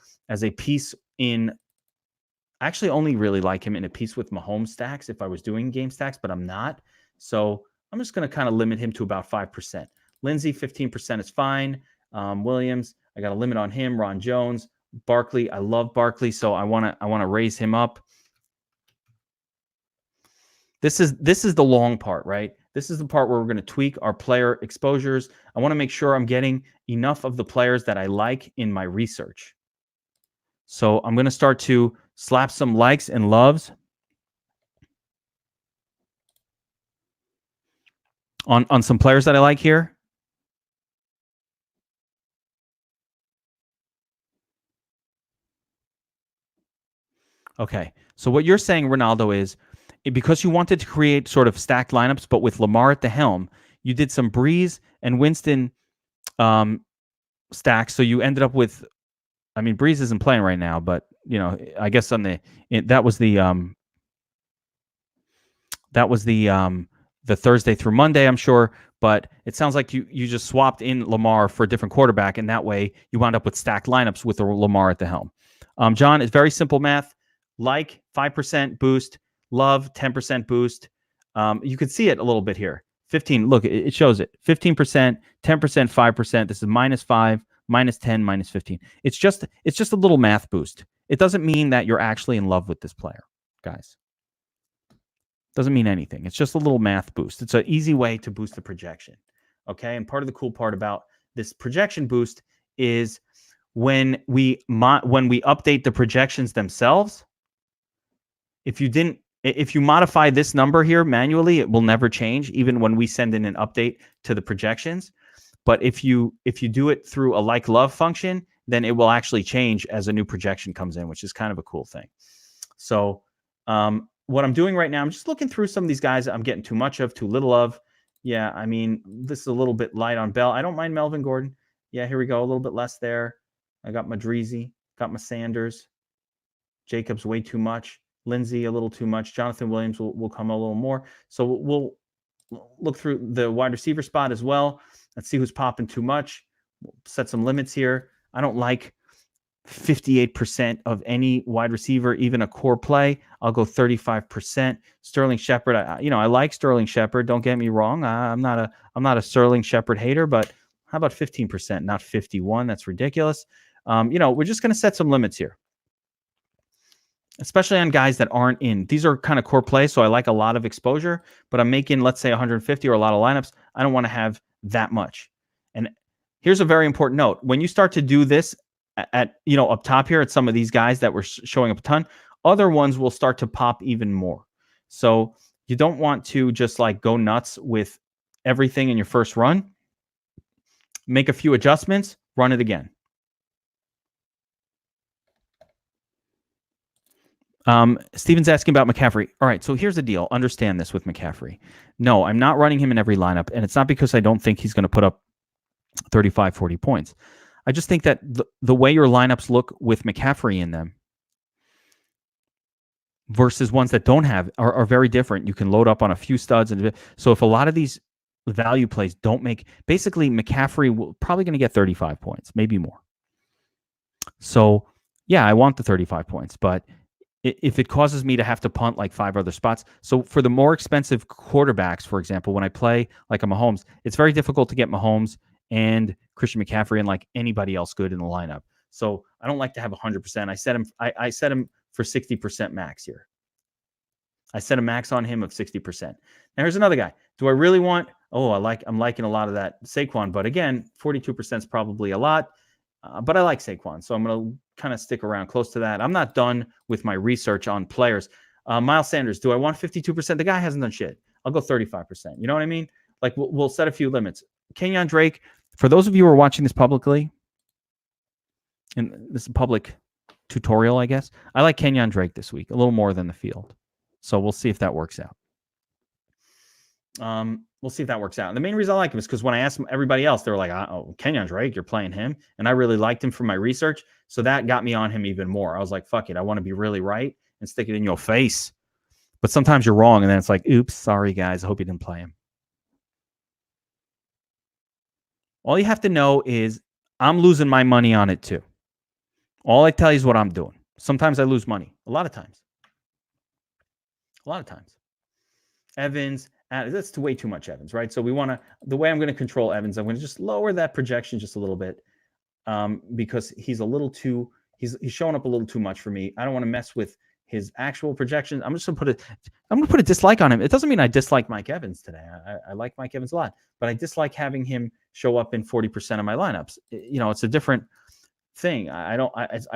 piece in, I actually only really like him in a piece with Mahomes stacks if I was doing game stacks, but I'm not. So I'm just going to kind of limit him to about 5%. Lindsey, 15% is fine. Williams, I got a limit on him. Ron Jones, Barkley, I love Barkley, so I want to raise him up. This is the long part, right? This is the part where we're going to tweak our player exposures. I want to make sure I'm getting enough of the players that I like in my research. So I'm going to start to slap some likes and loves on some players that I like here. Okay. So what you're saying, Ronaldo, is because you wanted to create sort of stacked lineups, but with Lamar at the helm, you did some Breeze and Winston stacks. So you ended up with, I mean, Breeze isn't playing right now, but I guess on that was the Thursday through Monday, I'm sure. But it sounds like you just swapped in Lamar for a different quarterback, and that way you wound up with stacked lineups with Lamar at the helm. John, it's very simple math. Like 5% boost, love 10% boost. You could see it a little bit here. 15. Look, it shows it. 15%, 10%, 5%. This is -5, -10, -15. It's just a little math boost. It doesn't mean that you're actually in love with this player, guys. Doesn't mean anything. It's just a little math boost. It's an easy way to boost the projection. Okay. And part of the cool part about this projection boost is when we update the projections themselves, if you modify this number here manually, it will never change, even when we send in an update to the projections. But if you do it through a like love function, then it will actually change as a new projection comes in, which is kind of a cool thing. So what I'm doing right now, I'm just looking through some of these guys that I'm getting too much of, too little of. Yeah, I mean, this is a little bit light on Bell. I don't mind Melvin Gordon. Yeah, here we go. A little bit less there. I got my Dreezy, got my Sanders. Jacobs way too much. Lindsey a little too much. Jonathan Williams will come a little more. So we'll look through the wide receiver spot as well. Let's see who's popping too much. We'll set some limits here. I don't like 58% of any wide receiver, even a core play. I'll go 35%. Sterling Shepard, I like Sterling Shepard. Don't get me wrong. I'm not a Sterling Shepard hater, but how about 15%, not 51? That's ridiculous. We're just going to set some limits here, especially on guys that aren't in. These are kind of core plays, so I like a lot of exposure, but I'm making, let's say, 150 or a lot of lineups. I don't want to have that much. And here's a very important note. When you start to do this at up top here at some of these guys that were showing up a ton, other ones will start to pop even more. So you don't want to just like go nuts with everything in your first run. Make a few adjustments, run it again. Steven's asking about McCaffrey. All right, so here's the deal. Understand this with McCaffrey. No, I'm not running him in every lineup, and it's not because I don't think he's going to put up 35, 40 points. I just think that the way your lineups look with McCaffrey in them versus ones that don't have are very different. You can load up on a few studs. And so if a lot of these value plays don't make, basically McCaffrey will probably going to get 35 points, maybe more. So yeah, I want the 35 points, but if it causes me to have to punt like 5 other spots. So for the more expensive quarterbacks, for example, when I play like a Mahomes, it's very difficult to get Mahomes and Christian McCaffrey and like anybody else good in the lineup. So I don't like to have 100%. I set him for 60% max here. I set a max on him of 60%. Now here's another guy. Do I really want? I'm liking a lot of that Saquon, but again, 42% is probably a lot. But I like Saquon, so I'm going to kind of stick around close to that. I'm not done with my research on players. Miles Sanders, do I want 52%? The guy hasn't done shit. I'll go 35%. You know what I mean? Like we'll set a few limits. Kenyon Drake, for those of you who are watching this publicly, and this is a public tutorial, I guess, I like Kenyon Drake this week a little more than the field. So we'll see if that works out. We'll see if that works out. And the main reason I like him is because when I asked everybody else, they were like, oh, Kenyon Drake, you're playing him. And I really liked him from my research. So that got me on him even more. I was like, fuck it. I want to be really right and stick it in your face. But sometimes you're wrong. And then it's like, oops, sorry, guys. I hope you didn't play him. All you have to know is I'm losing my money on it too. All I tell you is what I'm doing. Sometimes I lose money. A lot of times. Evans, that's way too much Evans, right? So the way I'm going to control Evans, I'm going to just lower that projection just a little bit because he's a little too He's showing up a little too much for me. I don't want to mess with his actual projections. I'm gonna put a dislike on him. It doesn't mean I dislike Mike Evans today. I like Mike Evans a lot, but I dislike having him show up in 40% of my lineups. It's a different thing. I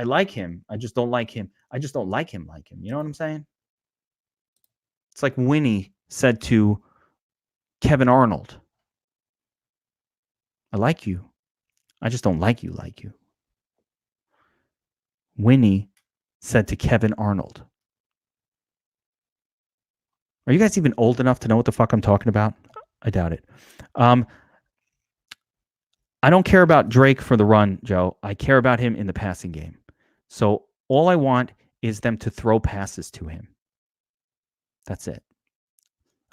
like him. I just don't like him. I just don't like him. You know what I'm saying? It's like Winnie said to Kevin Arnold, I like you. I just don't like you. Winnie said to Kevin Arnold. Are you guys even old enough to know what the fuck I'm talking about? I doubt it. I don't care about Drake for the run, Joe. I care about him in the passing game. So all I want is them to throw passes to him. That's it.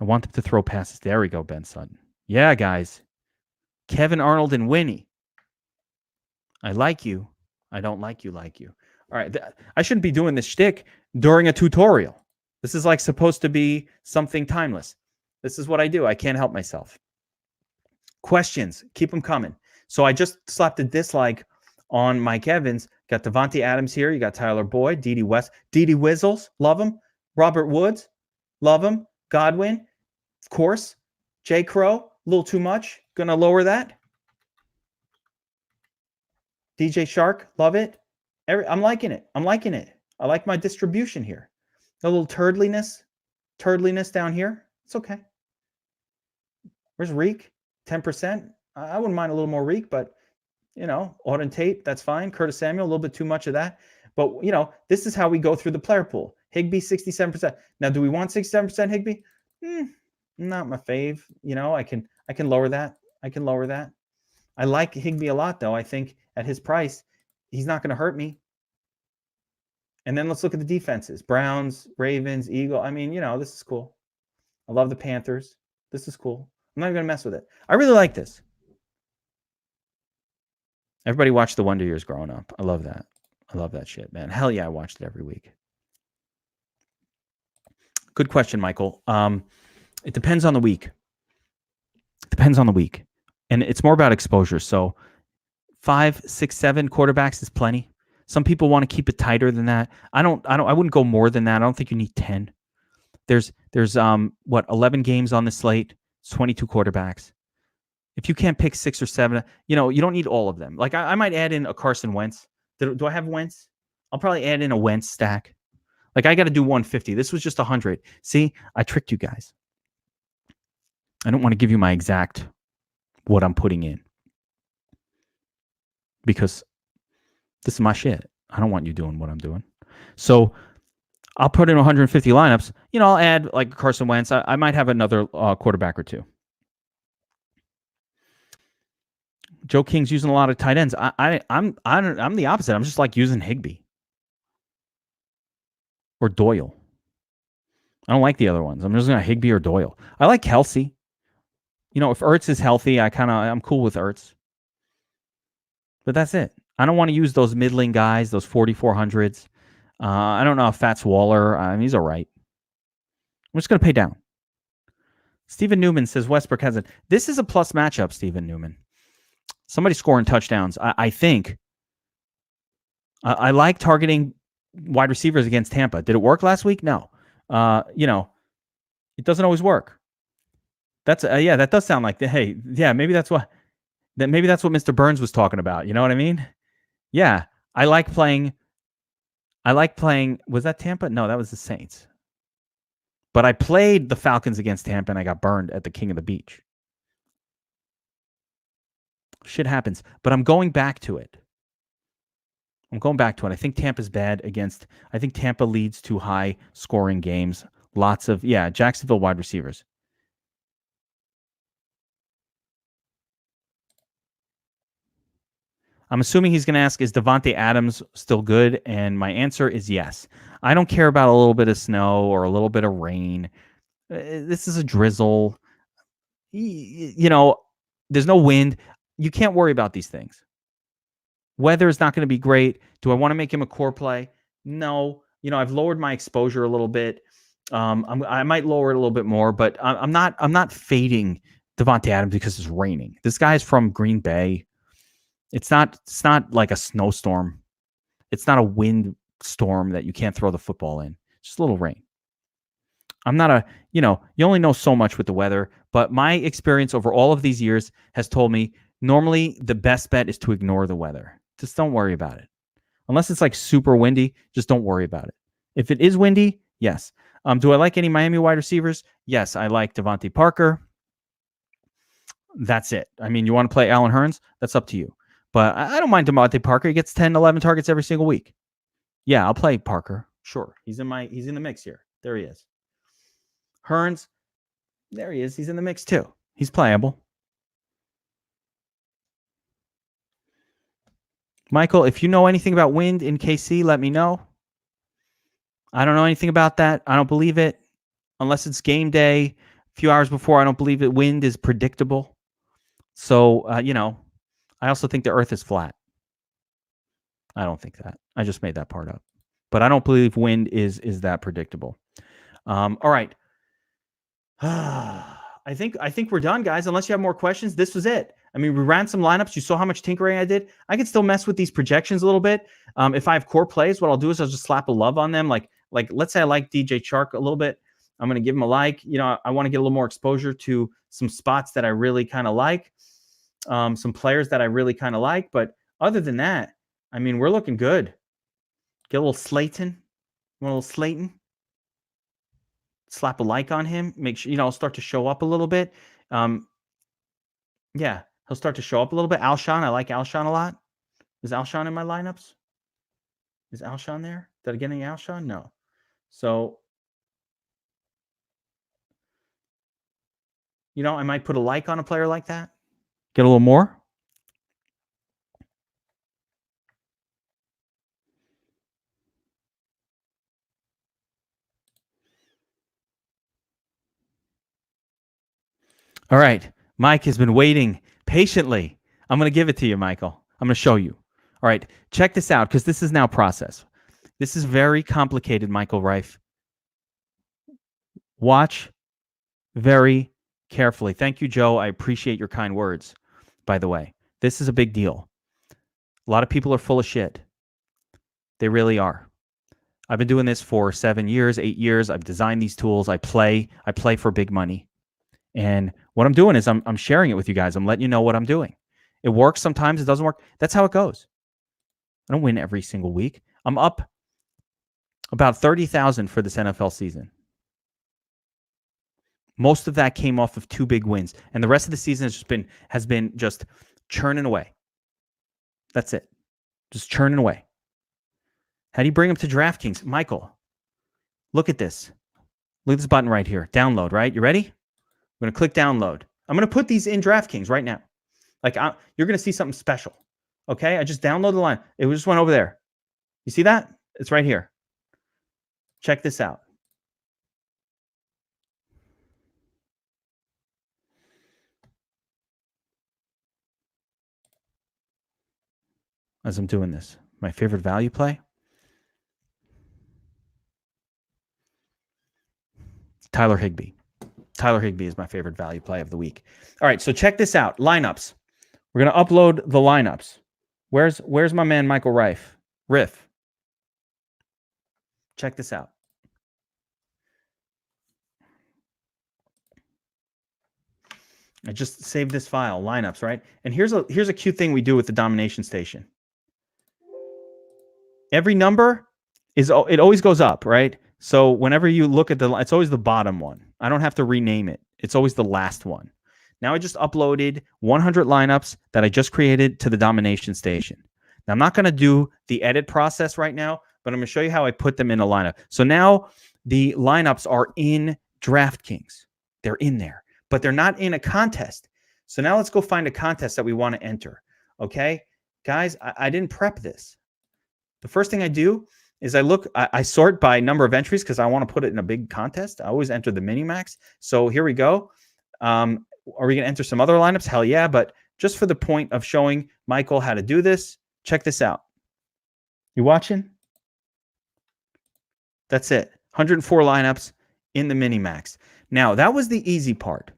I want them to throw passes. There we go, Ben Sutton. Yeah, guys. Kevin Arnold and Winnie. I like you. I don't like you. All right. I shouldn't be doing this shtick during a tutorial. This is like supposed to be something timeless. This is what I do. I can't help myself. Questions. Keep them coming. So I just slapped a dislike on Mike Evans. Got Devontae Adams here. You got Tyler Boyd, Dede West, Dede Wizzles. Love him. Robert Woods. Love him. Godwin. Of course. J. Crow. A little too much. Going to lower that. DJ Shark. Love it. I'm liking it. I like my distribution here. A little turdliness down here. It's okay. Where's Reek? 10%. I wouldn't mind a little more Reek, but, Auden Tate, that's fine. Curtis Samuel, a little bit too much of that. But, this is how we go through the player pool. Higbee, 67%. Now, do we want 67% Higbee? Not my fave. I can lower that. I like Higbee a lot, though. I think at his price, he's not going to hurt me. And then let's look at the defenses. Browns, Ravens, Eagle. This is cool. I love the Panthers. This is cool. I'm not even going to mess with it. I really like this. Everybody watched The Wonder Years growing up. I love that. I love that shit, man. Hell yeah, I watched it every week. Good question, Michael. It depends on the week. And it's more about exposure. So 5, 6, 7 quarterbacks is plenty. Some people want to keep it tighter than that. I wouldn't go more than that. I don't think you need 10. There's 11 games on the slate. It's 22 quarterbacks. If you can't pick 6 or 7, you don't need all of them. Like I might add in a Carson Wentz. Do I have Wentz? I'll probably add in a Wentz stack. Like I got to do 150. This was just 100. See, I tricked you guys. I don't want to give you my exact what I'm putting in because this is my shit. I don't want you doing what I'm doing. So I'll put in 150 lineups. I'll add like Carson Wentz. I might have another quarterback or two. Joe King's using a lot of tight ends. I'm the opposite. I'm just like using Higbee or Doyle. I don't like the other ones. I'm just going to Higbee or Doyle. I like Kelsey. If Ertz is healthy, I'm cool with Ertz. But that's it. I don't want to use those middling guys, those 4,400s. I don't know if Fats Waller. He's all right. I'm just going to pay down. Stephen Newman says Westbrook has it. This is a plus matchup, Stephen Newman. Somebody scoring touchdowns. I think. I like targeting wide receivers against Tampa. Did it work last week? No. It doesn't always work. That's that does sound like maybe that's what Mr. Burns was talking about. You know what I mean? Yeah, I like playing. Was that Tampa? No, that was the Saints. But I played the Falcons against Tampa and I got burned at the King of the Beach. Shit happens, but I'm going back to it. I think Tampa's bad I think Tampa leads to high scoring games. Lots of, Jacksonville wide receivers. I'm assuming he's going to ask, is Devontae Adams still good? And my answer is yes. I don't care about a little bit of snow or a little bit of rain. This is a drizzle. There's no wind. You can't worry about these things. Weather is not going to be great. Do I want to make him a core play? No. I've lowered my exposure a little bit. I might lower it a little bit more, but I'm not fading Devontae Adams because it's raining. This guy's from Green Bay. It's not like a snowstorm. It's not a wind storm that you can't throw the football in. Just a little rain. I'm not a, you only know so much with the weather, but my experience over all of these years has told me normally the best bet is to ignore the weather. Just don't worry about it. Unless it's like super windy, just don't worry about it. If it is windy, yes. Do I like any Miami wide receivers? Yes, I like Devontae Parker. That's it. I mean, you want to play Allen Hurns? That's up to you. But I don't mind Devontae Parker. He gets 10, 11 targets every single week. Yeah, I'll play Parker. Sure. He's in the mix here. There he is. Hurns, there he is. He's in the mix too. He's playable. Michael, if you know anything about wind in KC, let me know. I don't know anything about that. I don't believe it. Unless it's game day, a few hours before, I don't believe it. Wind is predictable. So, I also think the earth is flat. I don't think that. I just made that part up. But I don't believe wind is that predictable. All right. I think we're done, guys. Unless you have more questions, this was it. I mean, we ran some lineups. You saw how much tinkering I did. I can still mess with these projections a little bit. If I have core plays, what I'll do is I'll just slap a love on them. Like let's say I like DJ Chark a little bit. I'm going to give him a like. I want to get a little more exposure to some spots that I really kind of like, some players that I really kind of like. But other than that, I mean, we're looking good. Get a little Slayton. Want a little Slayton? Slap a like on him. Make sure, I'll start to show up a little bit. Yeah, he'll start to show up a little bit. Alshon, I like Alshon a lot. Is Alshon in my lineups? Is Alshon there? Did I get any Alshon? No. So, I might put a like on a player like that. Get a little more. All right. Mike has been waiting patiently. I'm going to give it to you, Michael. I'm going to show you. All right. Check this out because this is now process. This is very complicated, Michael Reif. Watch very carefully. Thank you, Joe. I appreciate your kind words, by the way. This is a big deal. A lot of people are full of shit. They really are. I've been doing this for 7 years, 8 years. I've designed these tools. I play for big money. And what I'm doing is I'm sharing it with you guys. I'm letting you know what I'm doing. It works sometimes. It doesn't work. That's how it goes. I don't win every single week. I'm up about 30,000 for this NFL season. Most of that came off of 2 big wins. And the rest of the season has been just churning away. That's it. Just churning away. How do you bring them to DraftKings? Michael, look at this. Look at this button right here. Download, right? You ready? I'm going to click download. I'm going to put these in DraftKings right now. You're going to see something special. Okay? I just downloaded the line. It just went over there. You see that? It's right here. Check this out. As I'm doing this, my favorite value play. Tyler Higbee. Tyler Higbee is my favorite value play of the week. All right, so check this out. Lineups. We're going to upload the lineups. Where's my man Michael Reif? Riff. Check this out. I just saved this file, lineups, right? And here's a cute thing we do with the Domination Station. Every number it always goes up, right? So whenever you look at it's always the bottom one. I don't have to rename it. It's always the last one. Now I just uploaded 100 lineups that I just created to the Domination Station. Now I'm not going to do the edit process right now, but I'm going to show you how I put them in a lineup. So now the lineups are in DraftKings. They're in there, but they're not in a contest. So now let's go find a contest that we want to enter. Okay, guys, I didn't prep this. The first thing I do is I sort by number of entries because I want to put it in a big contest. I always enter the mini max. So here we go. Are we going to enter some other lineups? Hell yeah. But just for the point of showing Michael how to do this, check this out. You watching? That's it. 104 lineups in the mini max. Now, that was the easy part.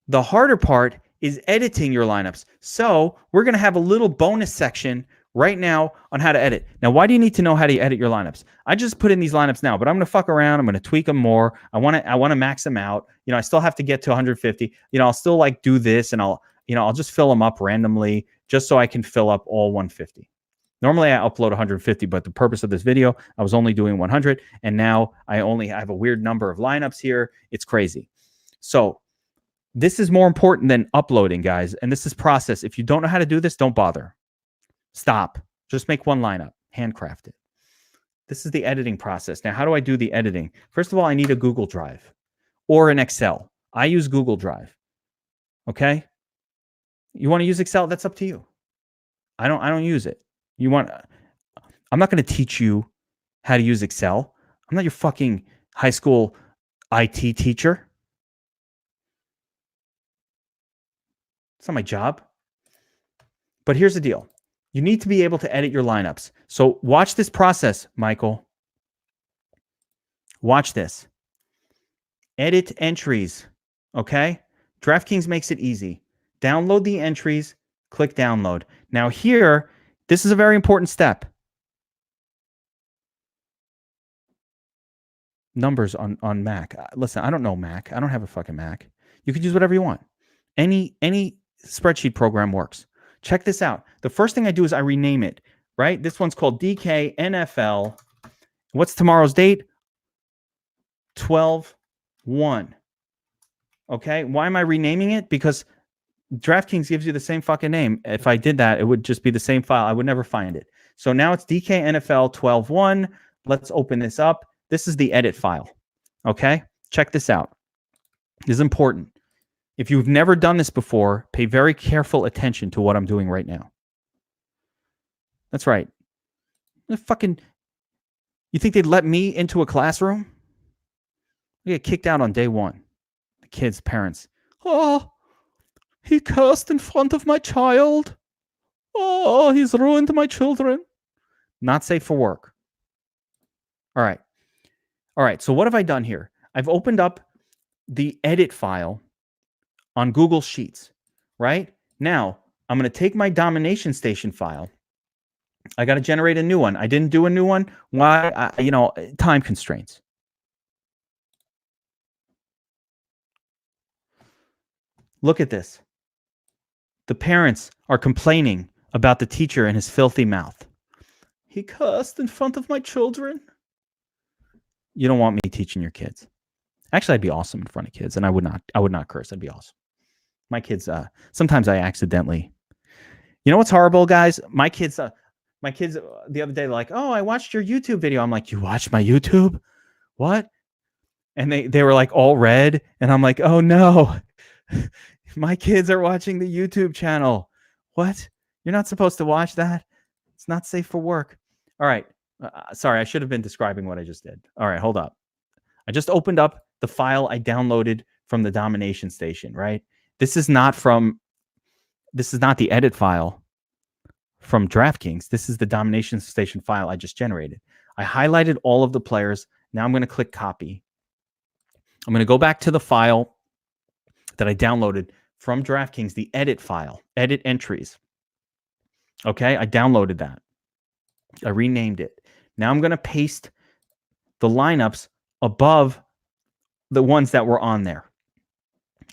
The harder part is editing your lineups. So we're going to have a little bonus section right now on how to edit. Now, why do you need to know how to edit your lineups? I just put in these lineups now, but I'm going to fuck around. I'm going to tweak them more. I want to max them out. I still have to get to 150. I'll still like do this, and I'll just fill them up randomly just so I can fill up all 150. Normally I upload 150, but the purpose of this video, I was only doing 100, and now I have a weird number of lineups here. It's crazy. So this is more important than uploading, guys, and this is process. If you don't know how to do this, don't bother. Stop. Just make one lineup. Handcraft it. This is the editing process. Now, how do I do the editing? First of all, I need a Google Drive or an Excel. I use Google Drive. Okay? You want to use Excel? That's up to you. I don't use it. I'm not going to teach you how to use Excel. I'm not your fucking high school IT teacher. It's not my job. But here's the deal. You need to be able to edit your lineups. So watch this process, Michael. Watch this. Edit entries. Okay? DraftKings makes it easy. Download the entries. Click download. Now here, this is a very important step. Numbers on Mac. Listen, I don't know Mac. I don't have a fucking Mac. You could use whatever you want. Any spreadsheet program works. Check this out. The first thing I do is I rename it, right? This one's called DK NFL. What's tomorrow's date? 12/1. Okay. Why am I renaming it? Because DraftKings gives you the same fucking name. If I did that, it would just be the same file. I would never find it. So now it's DK NFL 12/1. Let's open this up. This is the edit file. Okay. Check this out. This is important. If you've never done this before, pay very careful attention to what I'm doing right now. That's right. You think they'd let me into a classroom? I get kicked out on day one. The kids' parents. Oh, he cursed in front of my child. Oh, he's ruined my children. Not safe for work. All right. So what have I done here? I've opened up the edit file on Google Sheets, right? Now, I'm going to take my Domination Station file. I got to generate a new one. I didn't do a new one. Why? Time constraints. Look at this. The parents are complaining about the teacher and his filthy mouth. He cursed in front of my children. You don't want me teaching your kids. Actually, I'd be awesome in front of kids, and I would not curse. I'd be awesome. My kids, sometimes I accidentally. You know what's horrible, guys? My kids the other day, they're like, oh, I watched your YouTube video. I'm like, you watched my YouTube? What? And they were like all red, and I'm like, oh no, my kids are watching the YouTube channel. What? You're not supposed to watch that. It's not safe for work. All right. Sorry, I should have been describing what I just did. All right, hold up. I just opened up the file I downloaded from the Domination Station, right? This is not the edit file from DraftKings. This is the Domination Station file I just generated. I highlighted all of the players. Now I'm going to click copy. I'm going to go back to the file that I downloaded from DraftKings, the edit file, edit entries. Okay, I downloaded that. I renamed it. Now I'm going to paste the lineups above the ones that were on there.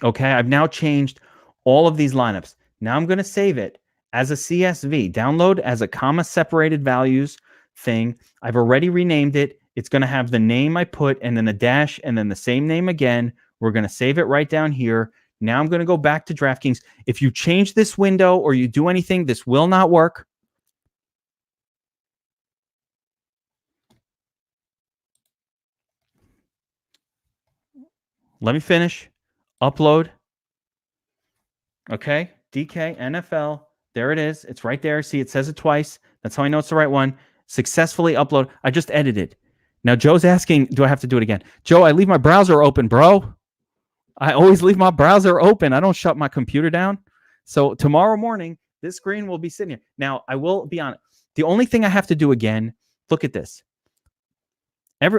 Okay, I've now changed all of these lineups. Now I'm going to save it as a CSV. Download as a comma separated values thing. I've already renamed it. It's going to have the name I put and then a dash and then the same name again. We're going to save it right down here. Now I'm going to go back to DraftKings. If you change this window or you do anything, this will not work. Let me finish. Upload. Okay. DK NFL. There it is. It's right there. See, it says it twice. That's how I know it's the right one. Successfully upload. I just edited. Now, Joe's asking, do I have to do it again? Joe, I leave my browser open, bro. I always leave my browser open. I don't shut my computer down. So tomorrow morning, this screen will be sitting here. Now, I will be honest. The only thing I have to do again, look at this.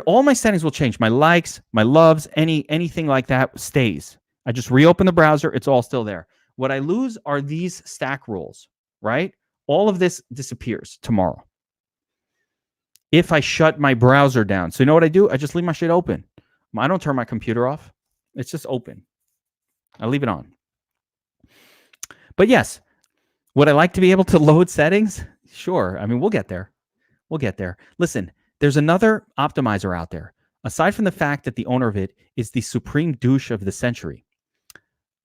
All my settings will change. My likes, my loves, anything like that stays. I just reopen the browser. It's all still there. What I lose are these stack rules, right? all of this disappears tomorrow. If I shut my browser down. So you know what I do? I just leave my shit open. I don't turn my computer off. It's just open. I leave it on. But yes, would I like to be able to load settings? Sure. I mean, we'll get there. We'll get there. Listen, there's another optimizer out there. Aside from the fact that the owner of it is the supreme douche of the century,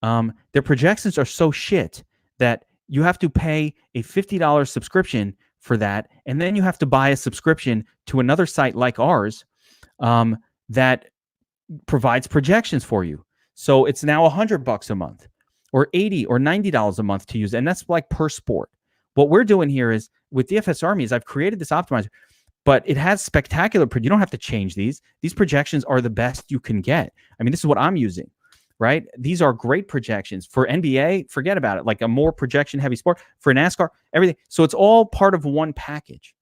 their projections are so shit that you have to pay a $50 subscription for that, and then you have to buy a subscription to another site like ours that provides projections for you. So it's now $100 a month, or $80 or $90 a month to use, and that's like per sport. What we're doing here is with DFS Army is I've created this optimizer, but it has spectacular. You don't have to change these. These projections are the best you can get. I mean, this is what I'm using. Right? These are great projections. For NBA, forget about it. Like a more projection heavy sport. For NASCAR, everything. So it's all part of one package.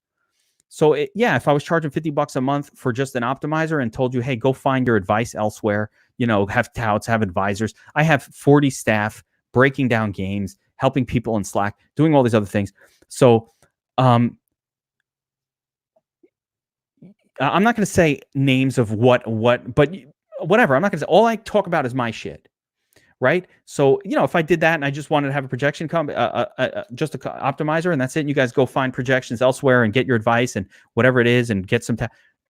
So yeah, if I was charging $50 a month for just an optimizer and told you, hey, go find your advice elsewhere, have touts, have advisors. I have 40 staff breaking down games, helping people in Slack, doing all these other things. So I'm not going to say names of what, but whatever. I'm not going to say, all I talk about is my shit, right? So, if I did that and I just wanted to have a projection just an optimizer and that's it, and you guys go find projections elsewhere and get your advice and whatever it is and get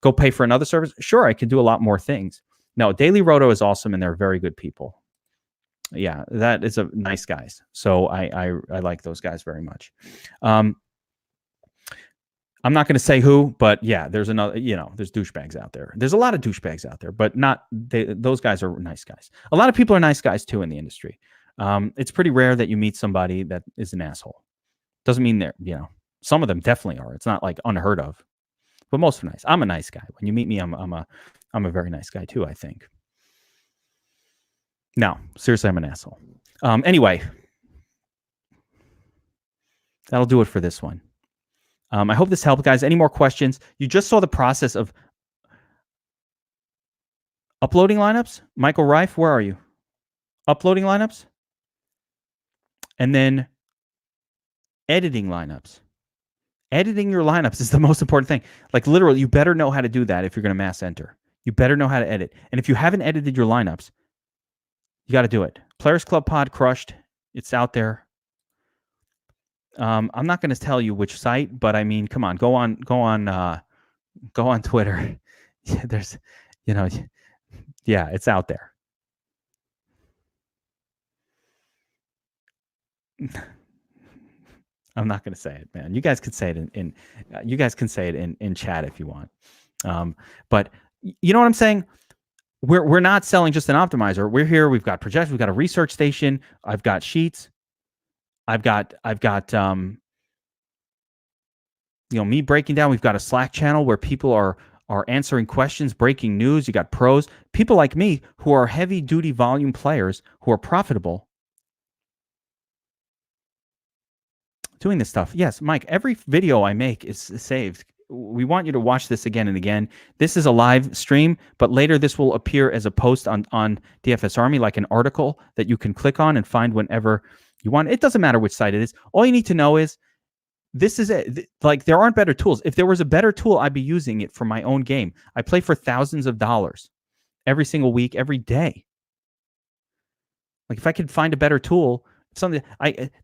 go pay for another service. Sure, I could do a lot more things. No, Daily Roto is awesome and they're very good people. Yeah, that is a nice guys. So I like those guys very much. I'm not going to say who, but yeah, there's another, there's douchebags out there. There's a lot of douchebags out there, but those guys are nice guys. A lot of people are nice guys too in the industry. It's pretty rare that you meet somebody that is an asshole. Doesn't mean they're, some of them definitely are. It's not like unheard of, but most are nice. I'm a nice guy. When you meet me, I'm a very nice guy too, I think. No, seriously, I'm an asshole. Anyway, that'll do it for this one. I hope this helped, guys. Any more questions? You just saw the process of uploading lineups. Michael Reif, where are you? Uploading lineups. And then editing lineups. Editing your lineups is the most important thing. Like literally, you better know how to do that if you're going to mass enter. You better know how to edit. And if you haven't edited your lineups, you got to do it. Players Club Pod crushed. It's out there. I'm not going to tell you which site, but I mean, come on, go on Twitter. There's, yeah, it's out there. I'm not going to say it, man. You guys could say it in chat if you want. But you know what I'm saying? We're not selling just an optimizer. We're here. We've got projections. We've got a research station. I've got sheets. I've got me breaking down. We've got a Slack channel where people are answering questions, breaking news. You got pros, people like me who are heavy duty volume players who are profitable doing this stuff. Yes, Mike, every video I make is saved. We want you to watch this again and again. This is a live stream, but later this will appear as a post on DFS Army, like an article that you can click on and find whenever you want. It doesn't matter which site it is. All you need to know is this is it. Like, there aren't better tools. If there was a better tool, I'd be using it for my own game. I play for thousands of dollars every single week, every day. Like, if I could find a better tool,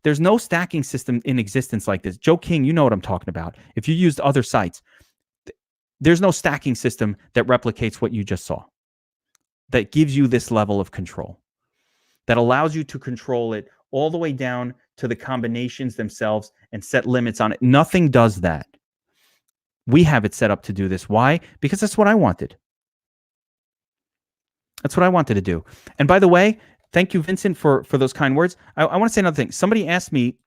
there's no stacking system in existence like this. Joe King, you know what I'm talking about. If you used other sites, there's no stacking system that replicates what you just saw, that gives you this level of control, that allows you to control it all the way down to the combinations themselves and set limits on it. Nothing does that. We have it set up to do this. Why? Because that's what I wanted. That's what I wanted to do. And by the way, thank you, Vincent, for those kind words. I want to say another thing. Somebody asked me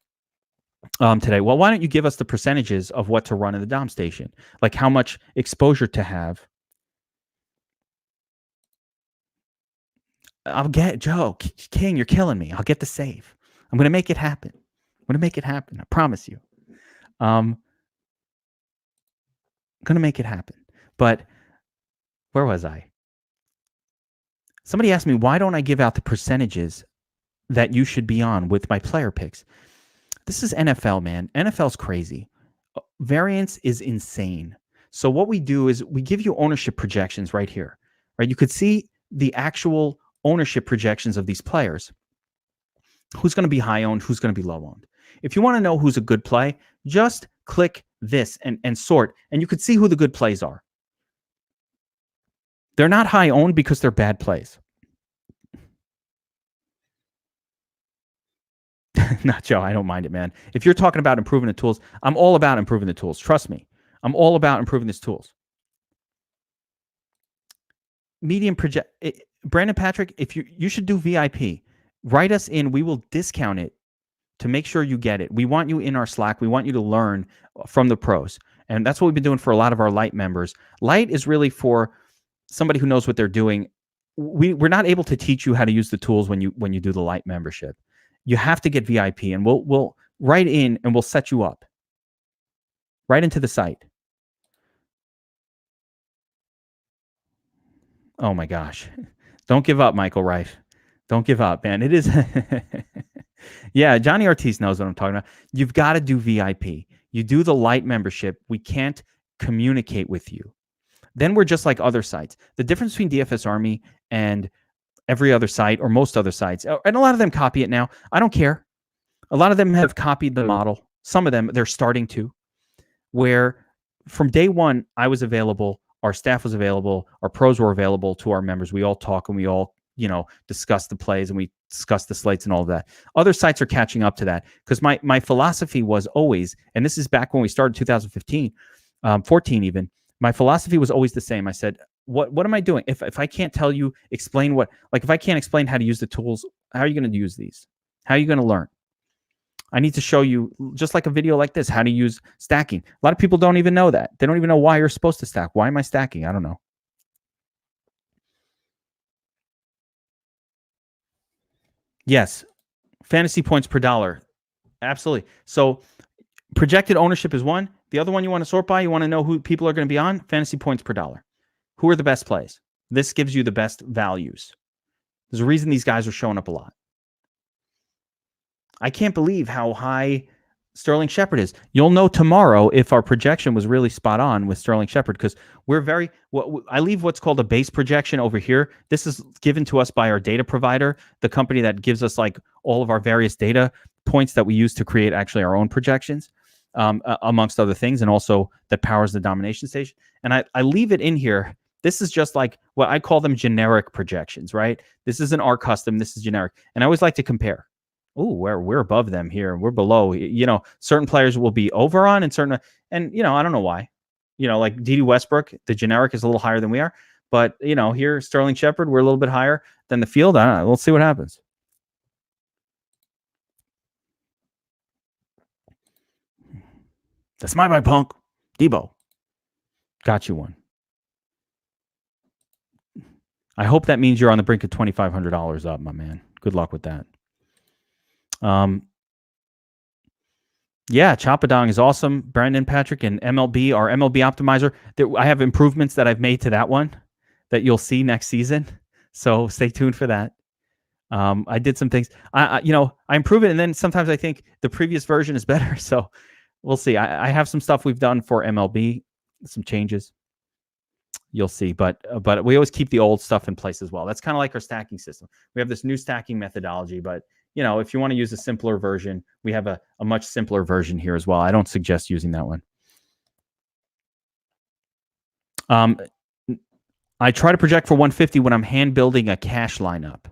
today, well, why don't you give us the percentages of what to run in the Dom station? Like how much exposure to have. I'll get, Joe King, you're killing me. I'll get the save. I'm going to make it happen. I'm going to make it happen. I promise you. I'm going to make it happen. But where was I? Somebody asked me, why don't I give out the percentages that you should be on with my player picks? This is NFL, man. NFL's crazy. Variance is insane. So what we do is we give you ownership projections right here, right? You could see the actual ownership projections of these players. Who's going to be high owned? Who's going to be low owned? If you want to know who's a good play, just click this and sort, and you could see who the good plays are. They're not high owned because they're bad plays. Not Joe. I don't mind it, man. If you're talking about improving the tools, I'm all about improving the tools. Trust me. I'm all about improving these tools. Medium project. Brandon Patrick, if you should do VIP. Write us in. We will discount it to make sure you get it. We want you in our Slack. We want you to learn from the pros. And that's what we've been doing for a lot of our Lite members. Lite is really for somebody who knows what they're doing. We're not able to teach you how to use the tools when you do the Lite membership. You have to get VIP, and we'll write in and we'll set you up right into the site. Oh my gosh. Don't give up, Michael Reif. Don't give up, man. It is. Yeah, Johnny Ortiz knows what I'm talking about. You've got to do VIP. You do the Lite membership. We can't communicate with you. Then we're just like other sites. The difference between DFS Army and every other site or most other sites, and a lot of them copy it now. I don't care. A lot of them have copied the model. Some of them, they're starting to, where from day one, I was available, our staff was available, our pros were available to our members. We all talk and we all, discuss the plays and we discuss the slates and all of that. Other sites are catching up to that because my philosophy was always, and this is back when we started 2015, 14 even, my philosophy was always the same. I said, what am I doing? If I can't tell you, explain what, like if I can't explain how to use the tools, how are you going to use these? How are you going to learn? I need to show you, just like a video like this, how to use stacking. A lot of people don't even know that. They don't even know why you're supposed to stack. Why am I stacking? I don't know. Yes. Fantasy points per dollar. Absolutely. So projected ownership is one. The other one you want to sort by, you want to know who people are going to be on, fantasy points per dollar. Who are the best plays? This gives you the best values. There's a reason these guys are showing up a lot. I can't believe how high Sterling Shepard is. You'll know tomorrow if our projection was really spot on with Sterling Shepard because we're I leave what's called a base projection over here. This is given to us by our data provider, the company that gives us like all of our various data points that we use to create actually our own projections, amongst other things, and also that powers the domination station. And I leave it in here. This is just like what I call them generic projections, right? This isn't our custom. This is generic. And I always like to compare. Oh, we're above them here. We're below. Certain players will be over on and certain, and I don't know why. Like D.D. Westbrook, the generic is a little higher than we are. But here Sterling Shepard, we're a little bit higher than the field. I don't know. We'll see what happens. That's my punk. Debo. Got you one. I hope that means you're on the brink of $2,500 up, my man. Good luck with that. Yeah, Choppadong is awesome. Brandon Patrick and MLB, our MLB optimizer. I have improvements that I've made to that one that you'll see next season. So stay tuned for that. I did some things. I improve it, and then sometimes I think the previous version is better. So we'll see. I have some stuff we've done for MLB, some changes. You'll see, but we always keep the old stuff in place as well. That's kind of like our stacking system. We have this new stacking methodology, but if you want to use a simpler version, we have a much simpler version here as well. I don't suggest using that one. I try to project for 150 when I'm hand building a cash lineup.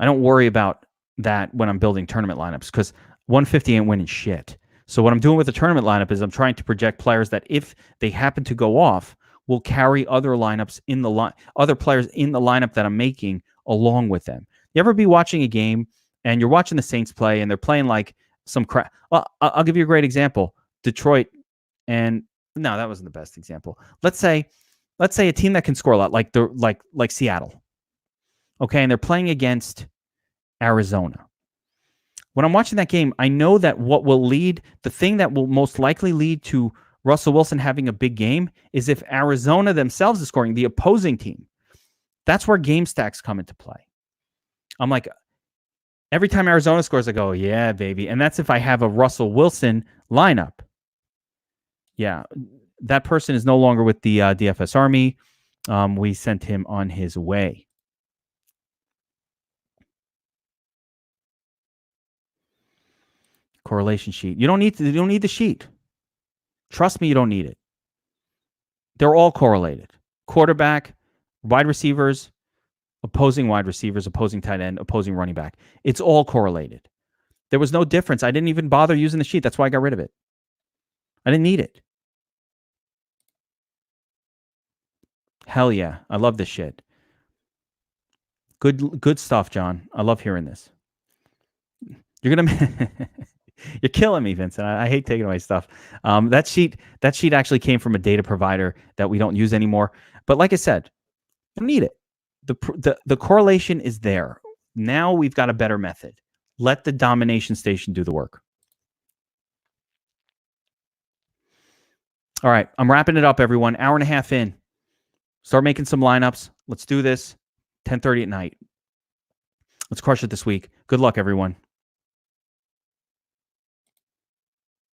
I don't worry about that when I'm building tournament lineups because 150 ain't winning shit. So what I'm doing with the tournament lineup is I'm trying to project players that if they happen to go off, will carry other lineups in the other players in the lineup that I'm making along with them. You ever be watching a game and you're watching the Saints play and they're playing like some crap? Well, I'll give you a great example. Detroit, and no, that wasn't the best example. Let's say a team that can score a lot, like Seattle. Okay, and they're playing against Arizona. When I'm watching that game, I know that the thing that will most likely lead to Russell Wilson having a big game is if Arizona themselves is scoring, the opposing team. That's where game stacks come into play. I'm like, Every time Arizona scores, I go, yeah, baby. And that's if I have a Russell Wilson lineup. Yeah, that person is no longer with the DFS Army. We sent him on his way. Correlation sheet. You don't need the sheet. Trust me, you don't need it. They're all correlated. Quarterback, wide receivers, opposing wide receivers, opposing tight end, opposing running back. It's all correlated. There was no difference. I didn't even bother using the sheet. That's why I got rid of it. I didn't need it. Hell yeah. I love this shit. Good stuff, John. I love hearing this. You're killing me, Vincent. I hate taking away stuff. That sheet actually came from a data provider that we don't use anymore. But like I said, you don't need it. The correlation is there. Now we've got a better method. Let the domination station do the work. All right, I'm wrapping it up, everyone. Hour and a half in. Start making some lineups. Let's do this. 10:30 at night. Let's crush it this week. Good luck, everyone.